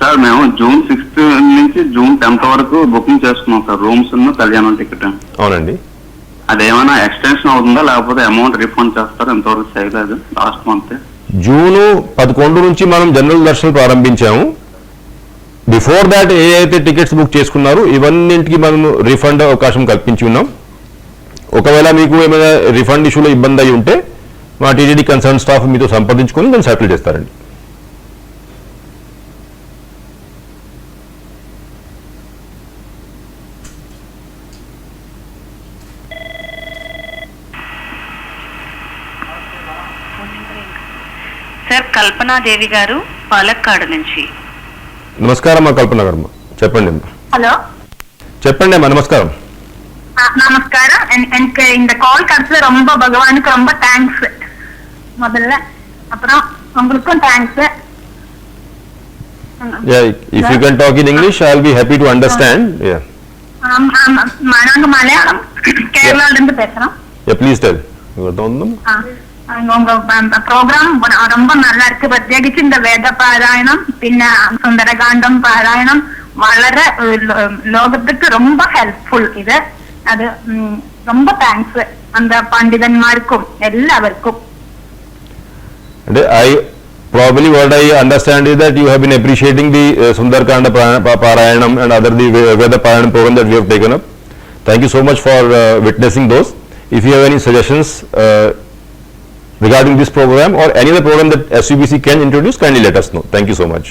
Speaker 10: సార్ మేము June 6th నుంచి June 10th వరకు బుకింగ్ చేసుకున్నాం సార్, రూమ్స్ కళ్యాణం టికెట్.
Speaker 2: అవునండి.
Speaker 10: అదేమైనా ఎక్స్టెన్షన్ అవుతుందా లేకపోతే అమౌంట్ రిఫండ్ చేస్తారా? ఎంతవరకు చేయలేదు లాస్ట్ మంత్.
Speaker 2: జూన్ 11 నుంచి మనం జనరల్ దర్శనం ప్రారంభించాము. బిఫోర్ దాట్ ఏ అయితే టికెట్స్ బుక్ చేసుకున్నారో ఇవన్నింటికి మనం రిఫండ్ అవకాశం కల్పించి ఉన్నాం. ఒకవేళ మీకు ఏమైనా రిఫండ్ ఇష్యూలో ఇబ్బంది అయి ఉంటే మా టీటీడీ కన్సర్న్ స్టాఫ్ మీతో సంప్రదించుకొని దాన్ని సెటిల్ చేస్తారండి.
Speaker 3: సార్ కల్పనాదేవి గారు పాలక్కాడు నుంచి.
Speaker 2: నమస్కారం అమ్మా కల్పన గారు, చెప్పండి అమ్మా.
Speaker 6: ஹலோ
Speaker 2: చెప్పండి అమ్మా. నమస్కారం.
Speaker 6: நமஸ்காரம் எனக்கு இந்த கால் கிடைச்சது ரொம்ப பகவானுக்கு ரொம்ப தேங்க்ஸ் முதல்ல. அப்புறம் உங்களுக்கும் thanks.
Speaker 2: Yeah, if you can talk in English, I'll be happy to understand. Yeah.
Speaker 6: நாங்க மலையாளம் கேரளால இருந்து பேசுறோம்.
Speaker 2: Yeah, please tell.
Speaker 6: உங்க ப்ரோக்ராம் ரொம்ப நல்லா இருக்கு. பிரத்യേകിച്ച് இந்த வேத பாராயணம் പിന്നെ സുന്ദരകാന്ഡം പാരായണം വളരെ ലോകத்துக்கு ரொம்ப ഹെൽപ്ഫുൾ. ഇത് അത് ரொம்ப താങ്ക്സ് அந்த പണ്ഡിതന്മാർക്കും എല്ലാവർക്കും.
Speaker 2: I probably what I understand is that you have been appreciating the Sundarkanda Parayanam and other the Veda Parayanam program that we have taken up. Thank you so much for witnessing those. If you have any suggestions regarding this program or any other program that SUBC can introduce, kindly let us know. Thank you so much.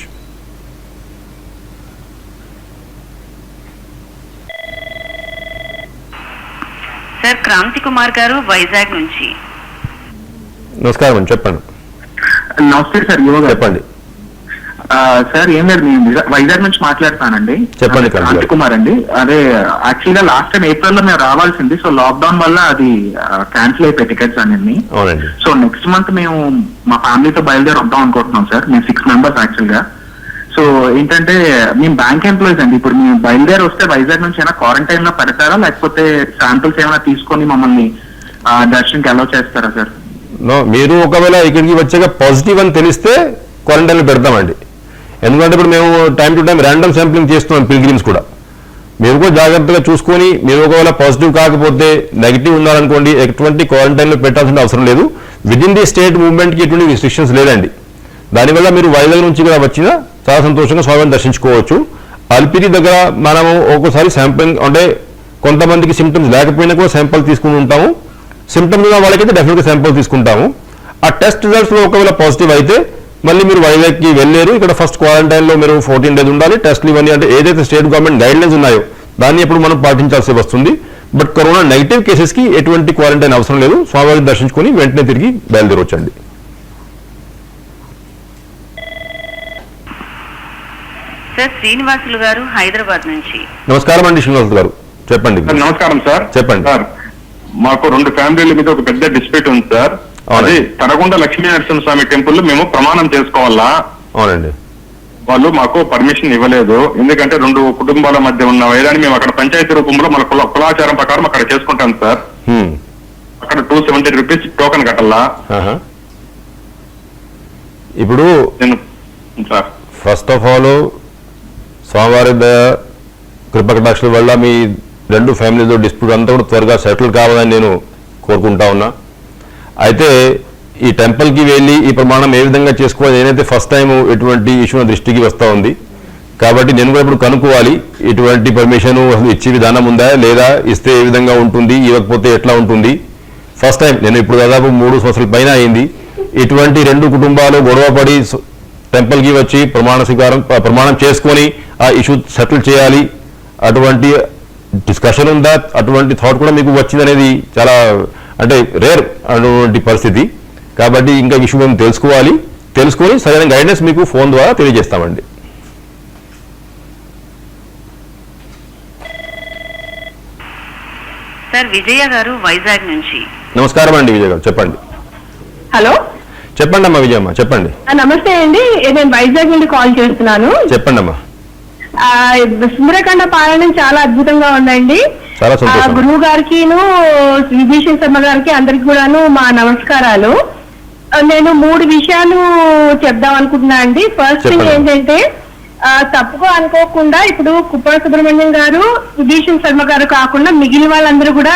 Speaker 3: Sir Kranthi Kumar గారు వైజాగ్ నుంచి.
Speaker 2: నమస్కారం, చెప్పండి.
Speaker 8: నమస్తే sir, యువ గారు.
Speaker 2: చెప్పండి
Speaker 8: sir. ఏం లేదు, నేను వైజాగ్ నుంచి మాట్లాడుతానండి.
Speaker 2: చెప్పండి
Speaker 8: క్రాంతి కుమార్ అండి. అదే యాక్చువల్ గా లాస్ట్ టైం ఏప్రిల్ లో మేము రావాల్సింది. సో లాక్డౌన్ వల్ల అది క్యాన్సిల్ అయిపోయి టికెట్స్ అన్ని. సో నెక్స్ట్ మంత్ మేము మా ఫ్యామిలీతో బయలుదేరి వద్దాం అనుకుంటున్నాం సార్. మేము 6 మెంబర్స్ యాక్చువల్ గా. సో ఏంటంటే మేము బ్యాంక్ ఎంప్లాయీస్ అండి. ఇప్పుడు మేము బయలుదేరి వస్తే వైజాగ్ నుంచి ఏమైనా క్వారంటైన్ లో పెడతారా, లేకపోతే శాంపిల్స్ ఏమైనా తీసుకొని మమ్మల్ని దర్శనంకి అలౌ చేస్తారా సార్?
Speaker 2: మీరు ఒకవేళ ఇక్కడికి వచ్చాక పాజిటివ్ అని తెలిస్తే క్వారంటైన్ లో పెడతామండి. ఎందుకంటే ఇప్పుడు మేము time to time random sampling చేస్తున్నాం పిల్గ్రిమ్స్ కూడా. మీరు కూడా జాగ్రత్తగా చూసుకొని మీరు ఒకవేళ పాజిటివ్ కాకపోతే నెగిటివ్ ఉన్నారనుకోండి, ఎటువంటి క్వారంటైన్ లో పెట్టాల్సిన అవసరం లేదు. With in the state movement కి ఎటువంటి రిస్ట్రిక్షన్స్ లేదండి. దానివల్ల మీరు వైజాగ్ నుంచి కూడా వచ్చినా చాలా సంతోషంగా స్వామిని దర్శించుకోవచ్చు. అల్పిరి దగ్గర మనము ఒక్కోసారి శాంప్లింగ్ అంటే కొంతమందికి సిమ్టమ్స్ లేకపోయినా కూడా శాంపుల్ తీసుకుని ఉంటాము. సిమ్టమ్స్ ఉన్న వాళ్ళకైతే డెఫినెట్గా శాంపుల్ తీసుకుంటాము. ఆ టెస్ట్ రిజల్ట్స్ లో ఒకవేళ పాజిటివ్ అయితే మళ్ళీ మీరు వైజాగ్కి వెళ్ళారు. ఇక్కడ ఫస్ట్ క్వారంటైన్ లో మీరు 14 days ఉండాలి. టెస్ట్లు ఇవన్నీ అంటే ఏదైతే స్టేట్ గవర్నమెంట్ గైడ్ లైన్స్ ఉన్నాయో దాన్ని ఎప్పుడు మనం పాటించాల్సి వస్తుంది. బట్ కరోనా నెగిటివ్ కేసెస్ కి ఎటువంటి క్వారంటైన్ అవసరం లేదు. స్వామివారిని దర్శించుకుని వెంటనే తిరిగి బయలుదేరొచ్చండి.
Speaker 3: సార్ శ్రీనివాసులు గారు హైదరాబాద్ నుంచి.
Speaker 2: నమస్కారం అండి శ్రీనివాసులు గారు, చెప్పండి.
Speaker 11: నమస్కారం సార్.
Speaker 2: చెప్పండి
Speaker 11: సార్. మాకు 2 ఫ్యామిలీల మీద ఒక పెద్ద డిస్ప్యూట్ ఉంది సార్. అది తనకొండ లక్ష్మీ నరసింహస్వామి టెంపుల్ లో మేము ప్రమాణం చేసుకోవాలా.
Speaker 2: అవునండి.
Speaker 11: వాళ్ళు మాకు పర్మిషన్ ఇవ్వలేదు. ఎందుకంటే 2 కుటుంబాల మధ్య ఉన్న వైరాన్ని మేము అక్కడ పంచాయతీ రూపంలో మన కులాచారం ప్రకారం అక్కడ చేసుకుంటాం సార్. అక్కడ 270 రూపీస్ టోకెన్ కట్టాలా.
Speaker 2: ఇప్పుడు ఫస్ట్ ఆఫ్ ఆల్ స్వామివారి కృపకటాక్షల వల్ల మీ 2 ఫ్యామిలీతో డిస్ప్యూట్ అంతా కూడా త్వరగా సెటిల్ కావాలని నేను కోరుకుంటా ఉన్నా. అయితే ఈ టెంపుల్కి వెళ్ళి ఈ ప్రమాణం ఏ విధంగా చేసుకోవాలి, నేనైతే ఫస్ట్ టైం ఎటువంటి ఇష్యూ దృష్టికి వస్తూ ఉంది. కాబట్టి నేను కూడా ఇప్పుడు కనుక్కోవాలి ఇటువంటి పర్మిషన్ అసలు ఇచ్చే విధానం ఉందా లేదా, ఇస్తే ఏ విధంగా ఉంటుంది, ఇవ్వకపోతే ఎట్లా ఉంటుంది. ఫస్ట్ టైం నేను ఇప్పుడు దాదాపు 3 సంవత్సరాల పైన అయింది ఇటువంటి 2 కుటుంబాలు గొడవపడి టెంపుల్కి వచ్చి ప్రమాణం చేసుకొని ఆ ఇష్యూ సెటిల్ చేయాలి. అటువంటి డిస్కషన్ ఉందా, అటువంటి థాట్ కూడా మీకు వచ్చిందనేది చాలా అంటే రేర్ అటువంటి పరిస్థితి. కాబట్టి ఇంకా ఇష్యూ మేము తెలుసుకొని సరైన గైడెన్స్ మీకు ఫోన్ ద్వారా తెలియజేస్తామండి.
Speaker 3: సార్ విజయ గారు వైజాగ్ నుంచి.
Speaker 2: నమస్కారం అండి విజయ్ గారు, చెప్పండి.
Speaker 12: హలో,
Speaker 2: చెప్పండి అమ్మా విజయమ్మ, చెప్పండి.
Speaker 12: నమస్తే అండి, నేను వైజాగ్ నుండి కాల్ చేస్తున్నాను.
Speaker 2: చెప్పండి అమ్మా.
Speaker 12: సుందరకాండ పారాయణం చాలా అద్భుతంగా ఉందండి. గురువు గారికి విభీషణ్ శర్మ గారికి అందరికి కూడాను మా నమస్కారాలు. నేను 3 విషయాలు చెప్దాం అనుకుంటున్నా అండి. ఫస్ట్ థింగ్ ఏంటంటే తప్పుగా అనుకోకుండా ఇప్పుడు కుప్పల సుబ్రహ్మణ్యం గారు విభీషణ్ శర్మ గారు కాకుండా మిగిలిన వాళ్ళందరూ కూడా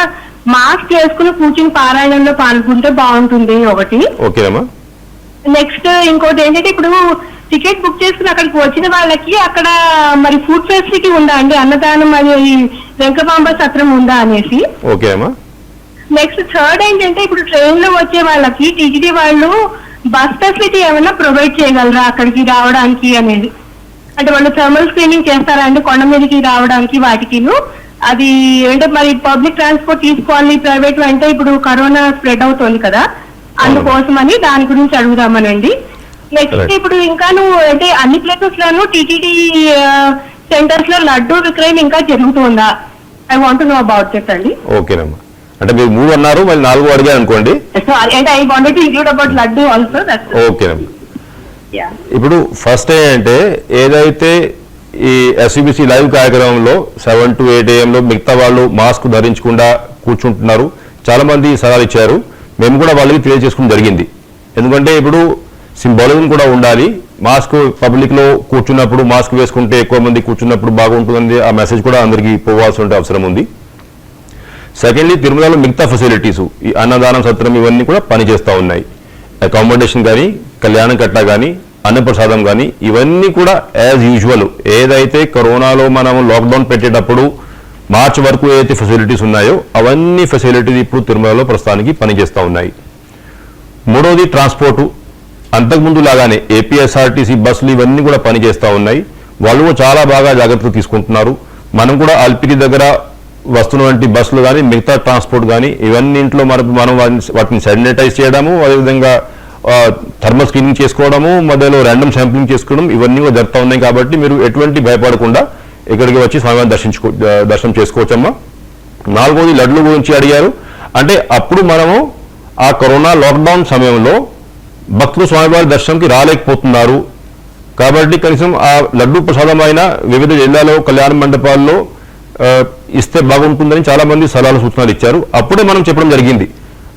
Speaker 12: మాస్క్ వేసుకుని కూర్చుని పారాయణంలో పాల్గొంటే బాగుంటుంది ఒకటి.
Speaker 2: నెక్స్ట్
Speaker 12: ఇంకోటి ఏంటంటే ఇప్పుడు టికెట్ బుక్ చేసుకుని అక్కడికి వచ్చిన వాళ్ళకి అక్కడ మరి ఫుడ్ ఫెసిలిటీ ఉందా అండి, అన్నదానం అది వెంకమాంబ సత్రం ఉందా అనేసి.
Speaker 2: ఓకే అమ్మా.
Speaker 12: నెక్స్ట్ థర్డ్ ఏంటంటే ఇప్పుడు ట్రైన్ లో వచ్చే వాళ్ళకి టీటీడీ వాళ్ళు బస్ ఫెసిలిటీ ఏమైనా ప్రొవైడ్ చేయగలరా అక్కడికి రావడానికి అనేది, అంటే వాళ్ళు థర్మల్ స్క్రీనింగ్ చేస్తారా అండి కొండ మీదకి రావడానికి వాటికిను. అది అంటే మరి పబ్లిక్ ట్రాన్స్పోర్ట్ తీసుకోవాలి ప్రైవేట్ అంటే ఇప్పుడు కరోనా స్ప్రెడ్ అవుతోంది కదా, అందుకోసమని దాని గురించి అడుగుదామనండి. నెక్స్ట్ ఇప్పుడు ఇంకాను అంటే అన్ని ప్లేసెస్ లోను టీటీడీ సెంటర్స్ లో లడ్డూ విక్రయం ఇంకా జరుగుతుందా? I want to know about this అండి.
Speaker 2: ఓకేనమ్మా, అంటే మీరు 3 అన్నారు, మళ్ళీ 4 అడిగారు అనుకోండి.
Speaker 12: అంటే I wanted to include about laddu also.
Speaker 2: ఓకేనమ్మా. ఇప్పుడు ఫస్ట్ ఏంటంటే ఏదైతే ఈ ఎస్సీబీసీ లైవ్ కార్యక్రమంలో 7 to 8 AM మిగతా వాళ్ళు మాస్క్ ధరించకుండా కూర్చుంటున్నారు, చాలా మంది సలహాలు ఇచ్చారు. మేము కూడా వాళ్ళకి తెలియజేసుకోవడం జరిగింది. ఎందుకంటే ఇప్పుడు సింబాలిజం కూడా ఉండాలి. మాస్క్ పబ్లిక్ లో కూర్చున్నప్పుడు మాస్క్ వేసుకుంటే ఎక్కువ మంది కూర్చున్నప్పుడు బాగుంటుందని ఆ మెసేజ్ కూడా అందరికీ పోవాల్సిన అవసరం ఉంది. సెకండ్లీ, తిరుమలలో మిగతా ఫెసిలిటీస్ ఈ అన్నదానం సత్రం ఇవన్నీ కూడా పనిచేస్తూ ఉన్నాయి. అకామిడేషన్ కానీ, కళ్యాణం కట్ట కానీ, అన్నప్రసాదం కానీ ఇవన్నీ కూడా యాజ్ యూజువల్ ఏదైతే కరోనాలో మనం లాక్డౌన్ పెట్టేటప్పుడు మార్చి వరకు ఏదైతే ఫెసిలిటీస్ ఉన్నాయో అవన్నీ ఫెసిలిటీస్ ఇప్పుడు తిరుమలలో ప్రస్తుతానికి పనిచేస్తూ ఉన్నాయి. మూడోది ట్రాన్స్పోర్టు, అంతకుముందు లాగానే ఏపీఎస్ఆర్టీసీ బస్సులు ఇవన్నీ కూడా పనిచేస్తూ ఉన్నాయి. వాళ్ళు చాలా బాగా జాగ్రత్తలు తీసుకుంటున్నారు. మనం కూడా అల్పిరి దగ్గర వస్తున్నటువంటి బస్సులు కానీ మిగతా ట్రాన్స్పోర్ట్ కానీ ఇవన్నింట్లో మనం వాటిని శానిటైజ్ చేయడము, అదేవిధంగా థర్మల్ స్క్రీనింగ్ చేసుకోవడము, మధ్యలో ర్యాండమ్ శాంప్లింగ్ చేసుకోవడం ఇవన్నీ కూడా జరుగుతూ ఉన్నాయి. కాబట్టి మీరు ఎటువంటి భయపడకుండా ఇక్కడికి వచ్చి స్వామివారిని దర్శనం చేసుకోవచ్చమ్మా. నాలుగోది లడ్లు గురించి అడిగారు. అంటే అప్పుడు మనము ఆ కరోనా లాక్డౌన్ సమయంలో భక్తులు స్వామివారి దర్శనంకి రాలేకపోతున్నారు కాబట్టి కనీసం ఆ లడ్డు ప్రసాదం అయిన వివిధ జిల్లాలో కళ్యాణ మండపాల్లో ఇస్తే బాగుంటుందని చాలా మంది సలహాలు సూచనలు ఇచ్చారు. అప్పుడే మనం చెప్పడం జరిగింది.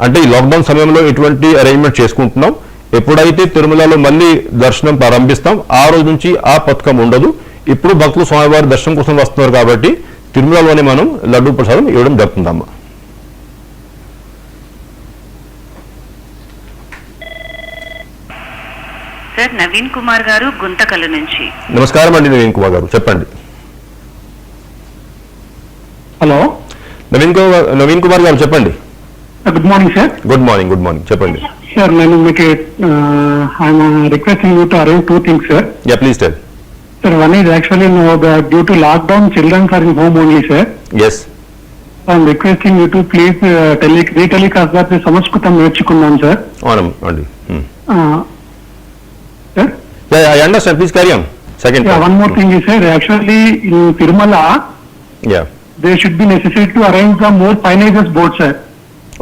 Speaker 2: అంటే ఈ లాక్డౌన్ సమయంలో ఇటువంటి అరేంజ్మెంట్ చేసుకుంటున్నాం. ఎప్పుడైతే తిరుమలలో మళ్ళీ దర్శనం ప్రారంభిస్తాం ఆ రోజు నుంచి ఆ పథకం ఉండదు. ఇప్పుడు భక్తులు స్వామివారి దర్శనం కోసం వస్తున్నారు కాబట్టి తిరుమలలోనే మనం లడ్డు ప్రసాదం ఇవ్వడం జరుగుతుందమ్మా.
Speaker 3: సార్, నవీన్ కుమార్ గారు గుంతకల్ నుంచి.
Speaker 2: నమస్కారం అండి నవీన్ కుమార్ గారు, చెప్పండి.
Speaker 5: హలో,
Speaker 2: నవీన్ కుమార్ గారు చెప్పండి.
Speaker 5: Good morning sir.
Speaker 2: Good morning చెప్పండి
Speaker 5: సార్. నేను మీకు I'm requesting you to arrange 2 things sir.
Speaker 2: Yeah please tell.
Speaker 5: Sir, one is actually due to lockdown, children are in home only, sir.
Speaker 2: Yes.
Speaker 5: I am requesting you to please retelecast that Samskritam నేర్చుకున్నాం sir.
Speaker 2: అవునండి.
Speaker 5: Sir?
Speaker 2: Yeah, I understand. Please carry on. Second.
Speaker 5: Yeah, one more thing is, sir, actually in Tirumala, there should be necessary to arrange some more signages boards, sir.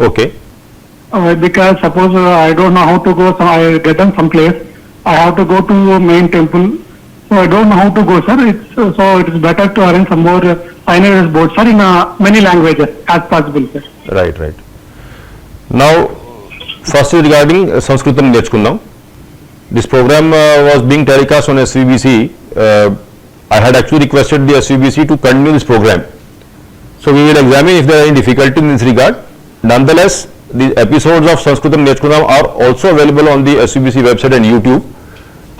Speaker 2: Okay.
Speaker 5: Because suppose I don't know how to go, so I get them someplace, I have to go to main temple. So I don't know how to go, sir. So it is better to arrange some more signages boards, sir, in many languages as possible, sir.
Speaker 2: Right. Now, first regarding Sanskritam నేర్చుకుందాం. This program was being telecast on SVBC. I had actually requested the SVBC to continue this program. So we will examine if there are any difficulty in this regard. Nonetheless, the episodes of Sanskritam నేర్చుకుందాం are also available on the SVBC website and YouTube.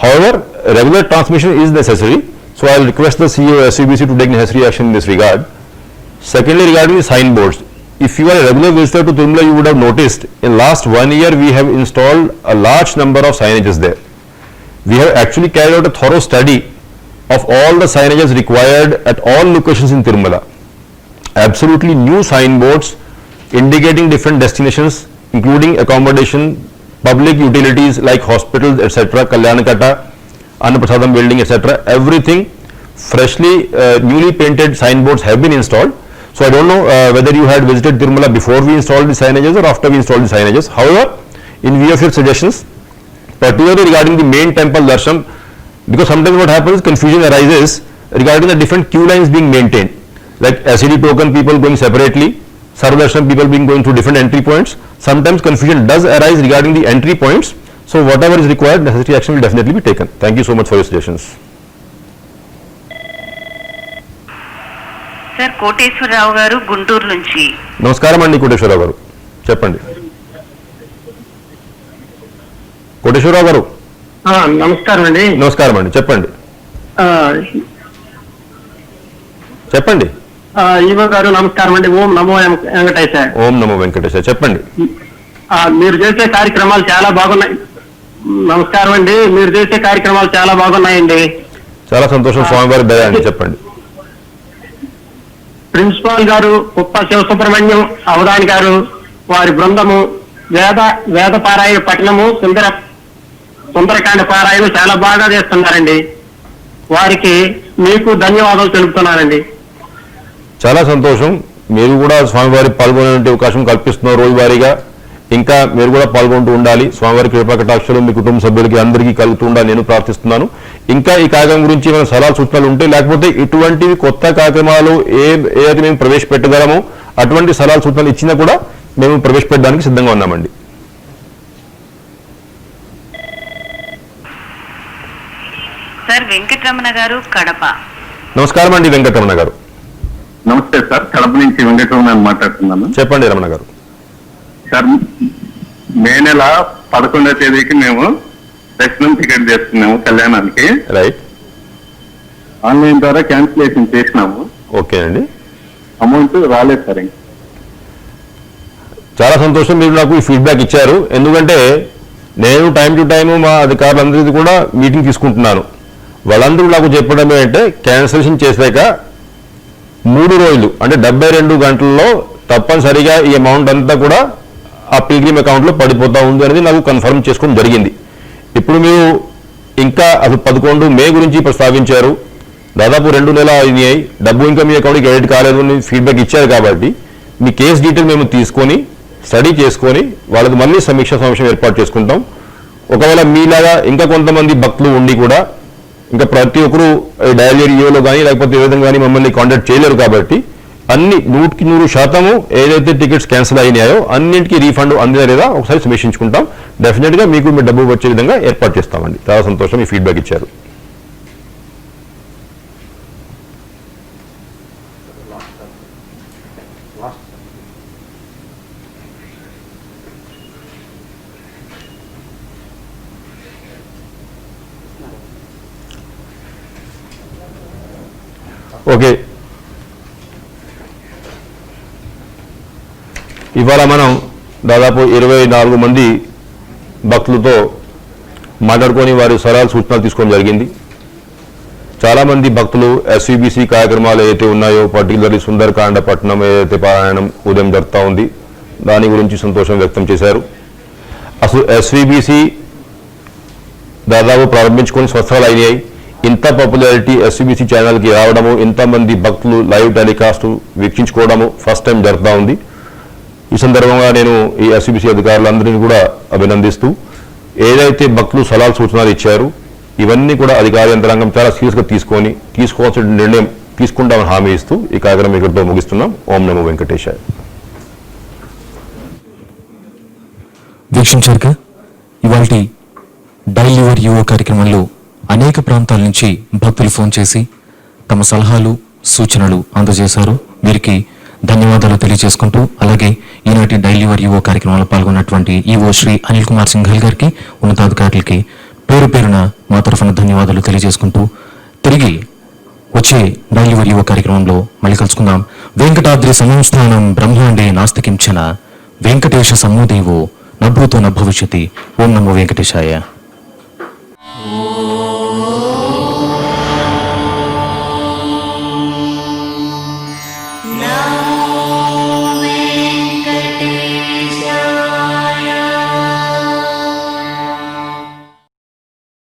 Speaker 2: However, regular transmission is necessary, so I will request the CEO of SVBC to take necessary action in this regard. Secondly, regarding the signboards, if you are a regular visitor to Tirumala, you would have noticed in last 1 year we have installed a large number of signages there. We have actually carried out a thorough study of all the signages required at all locations in Tirumala. Absolutely new signboards indicating different destinations, including accommodation, public utilities like hospitals, etc., Kalyanakatta, Annaprasadam building, etc. Everything freshly, newly painted signboards have been installed. So I don't know whether you had visited Tirumala before we installed the signages or after we installed the signages. However, in view of your suggestions, particularly regarding the main temple darshan, because sometimes what happens, confusion arises regarding the different queue lines being maintained, like SED token people going separately, Sarvadarshan people being going through different entry points. Sometimes confusion does arise regarding the entry points. So whatever is required, necessary action will definitely be taken. Thank you so much for your suggestions.
Speaker 3: Sir, Koteswararao గారు గుంటూరు నుంచి.
Speaker 2: నమస్కారం అండి కోటేశ్వరరావు గారు, చెప్పండి. కోటేశ్వరరావు గారు.
Speaker 5: నమస్కారం అండి.
Speaker 2: నమస్కారం అండి, చెప్పండి చెప్పండి.
Speaker 5: ఈవో గారు నమస్కారం అండి. ఓం నమో వెంకటేశ.
Speaker 2: ఓం నమో వెంకటేశ, చెప్పండి.
Speaker 5: మీరు చేసే కార్యక్రమాలు చాలా బాగున్నాయి. నమస్కారం అండి. మీరు చేసే కార్యక్రమాలు చాలా బాగున్నాయండి.
Speaker 2: చాలా సంతోషం, స్వామివారి దయ అండి, చెప్పండి.
Speaker 5: ప్రిన్సిపాల్ గారు కుప్ప శివసుబ్రహ్మణ్యం అవధాని గారు, వారి బృందము వేద పారాయణ పఠనము, సుందరకాండ పారాయణ చాలా బాగా చేస్తున్నారండి. వారికి మీకు ధన్యవాదాలు తెలుపుతున్నానండి.
Speaker 2: చాలా సంతోషం. మీరు కూడా స్వామివారి పాల్గొనే అవకాశం కల్పిస్తున్నారు రోజువారీగా. ఇంకా మీరు కూడా పాల్గొంటూ ఉండాలి. స్వామివారి కృపా కటాక్షలు మీ కుటుంబ సభ్యులకి అందరికీ కలుగుతూ ఉండాలి నేను ప్రార్థిస్తున్నాను. ఇంకా ఈ కార్యక్రమం గురించి ఏమైనా సలహాలు సూచనలు ఉంటే, లేకపోతే ఇటువంటివి కొత్త కార్యక్రమాలు ఏదైతే మేము ప్రవేశపెట్టగలమో అటువంటి సలహాలు సూచనలు ఇచ్చినా కూడా మేము ప్రవేశపెట్టడానికి సిద్ధంగా ఉన్నామండి.
Speaker 3: సార్ వెంకటరమణ గారు, కడప.
Speaker 2: నమస్కారం అండి వెంకటరమణ గారు.
Speaker 11: నమస్తే సార్, కడప నుంచి వెంకటరమణ మాట్లాడుతున్నాను.
Speaker 2: చెప్పండి రమణ గారు.
Speaker 11: సార్, మే నెల 11వ తేదీకి మేము దర్శనం టికెట్ చేస్తున్నాము కళ్యాణానికి.
Speaker 2: రైట్.
Speaker 11: ఆన్లైన్ ద్వారా క్యాన్సిలేషన్ చేసినాము.
Speaker 2: ఓకే అండి.
Speaker 11: అమౌంట్ రాలేదు సార్.
Speaker 2: చాలా సంతోషం, మీరు నాకు ఈ ఫీడ్బ్యాక్ ఇచ్చారు. ఎందుకంటే నేను టైం టు టైం మా అధికారులందరికీ కూడా మీటింగ్ తీసుకుంటున్నాను. వాళ్ళందరూ నాకు చెప్పడం ఏంటంటే క్యాన్సిలేషన్ చేశాక 3 రోజులు అంటే 72 గంటల్లో తప్పనిసరిగా ఈ అమౌంట్ అంతా కూడా ఆ పిల్గ్రిమ్ అకౌంట్లో పడిపోతా ఉంది అనేది నాకు కన్ఫర్మ్ చేసుకోవడం జరిగింది. ఇప్పుడు మీరు ఇంకా అసలు 11 మే గురించి ప్రస్తావించారు. దాదాపు 2 నెలలు అయినాయి, డబ్బు ఇంకా మీ అకౌంట్కి క్రెడిట్ కాలేదు అని ఫీడ్బ్యాక్ ఇచ్చారు. కాబట్టి మీ కేసు డీటెయిల్ మేము తీసుకొని స్టడీ చేసుకొని వాళ్ళకి మళ్ళీ సమీక్ష సమావేశం ఏర్పాటు చేసుకుంటాం. ఒకవేళ మీలాగా ఇంకా కొంతమంది భక్తులు ఉండి కూడా ఇంకా ప్రతి ఒక్కరు డయల్ ఏరియాలో కానీ లేకపోతే ఏ విధంగా కానీ మమ్మల్ని కాంటాక్ట్ చేయలేరు. కాబట్టి అన్ని 100% ఏదైతే టికెట్స్ క్యాన్సిల్ అయినాయో అన్నింటికీ రీఫండ్ అందినా లేదా ఒకసారి సమీక్షించుకుంటాం. డెఫినెట్గా మీకు మీ డబ్బు వచ్చే విధంగా ఏర్పాటు చేస్తామండి. చాలా సంతోషం, ఈ ఫీడ్బ్యాక్ ఇచ్చారు. ఓకే, ఇవాళ మనం దాదాపు 24 మంది భక్తులతో మాట్లాడుకొని వారి సలహాలు సూచనలు తీసుకోవడం జరిగింది. చాలామంది భక్తులు ఎస్వీబీసీ కార్యక్రమాలు ఏదైతే ఉన్నాయో, పర్టికులర్లీ సుందరకాండ పట్టణం ఏదైతే పారాయణం ఉదయం జరుగుతూ ఉంది దాని గురించి సంతోషం వ్యక్తం చేశారు. అసలు ఎస్వీబీసీ దాదాపు ప్రారంభించుకొని సంవత్సరాలు అయినాయి. ఇంత పాపులారిటీ ఎస్వీబీసీ ఛానల్కి రావడము, ఇంతమంది భక్తులు లైవ్ టెలికాస్ట్ వీక్షించుకోవడము ఫస్ట్ టైం జరుగుతూ ఉంది. ఈ సందర్భంగా నేను ఈ ఎస్వీబీసీ అధికారులందరినీ కూడా అభినందిస్తూ ఏదైతే భక్తులు సలహాలు సూచనలు ఇచ్చారు ఇవన్నీ కూడా అధికార యంత్రాంగం చాలా సీరియస్గా తీసుకొని తీసుకోవాల్సిన నిర్ణయం తీసుకుంటామని హామీ ఇస్తూ ఈ కార్యక్రమం ఇక్కడితో ముగిస్తున్నాం. ఓం నమో వెంకటేశాయ.
Speaker 1: వీక్షించారుగా ఇవాల్టి డైల్ యువర్ యువ కార్యక్రమంలో అనేక ప్రాంతాల నుంచి భక్తులు ఫోన్ చేసి తమ సలహాలు సూచనలు అందజేశారు. వీరికి ధన్యవాదాలు తెలియజేసుకుంటూ, అలాగే ఈనాటి డైల్ యువర్ యువ కార్యక్రమంలో పాల్గొన్నటువంటి ఈవో శ్రీ అనిల్ కుమార్ సింఘల్ గారికి, ఉన్నతాధికారులకి పేరు పేరున మా తరఫున ధన్యవాదాలు తెలియజేసుకుంటూ తిరిగి వచ్చే డైల్ యువర్ యువ కార్యక్రమంలో మళ్ళీ కలుసుకుందాం. వెంకటాద్రి సంస్థానం బ్రహ్మాండే నాస్తికించిన వెంకటేశ సమోదేవో నభూతో నభవిష్యతి. ఓం నమో వెంకటేశాయ.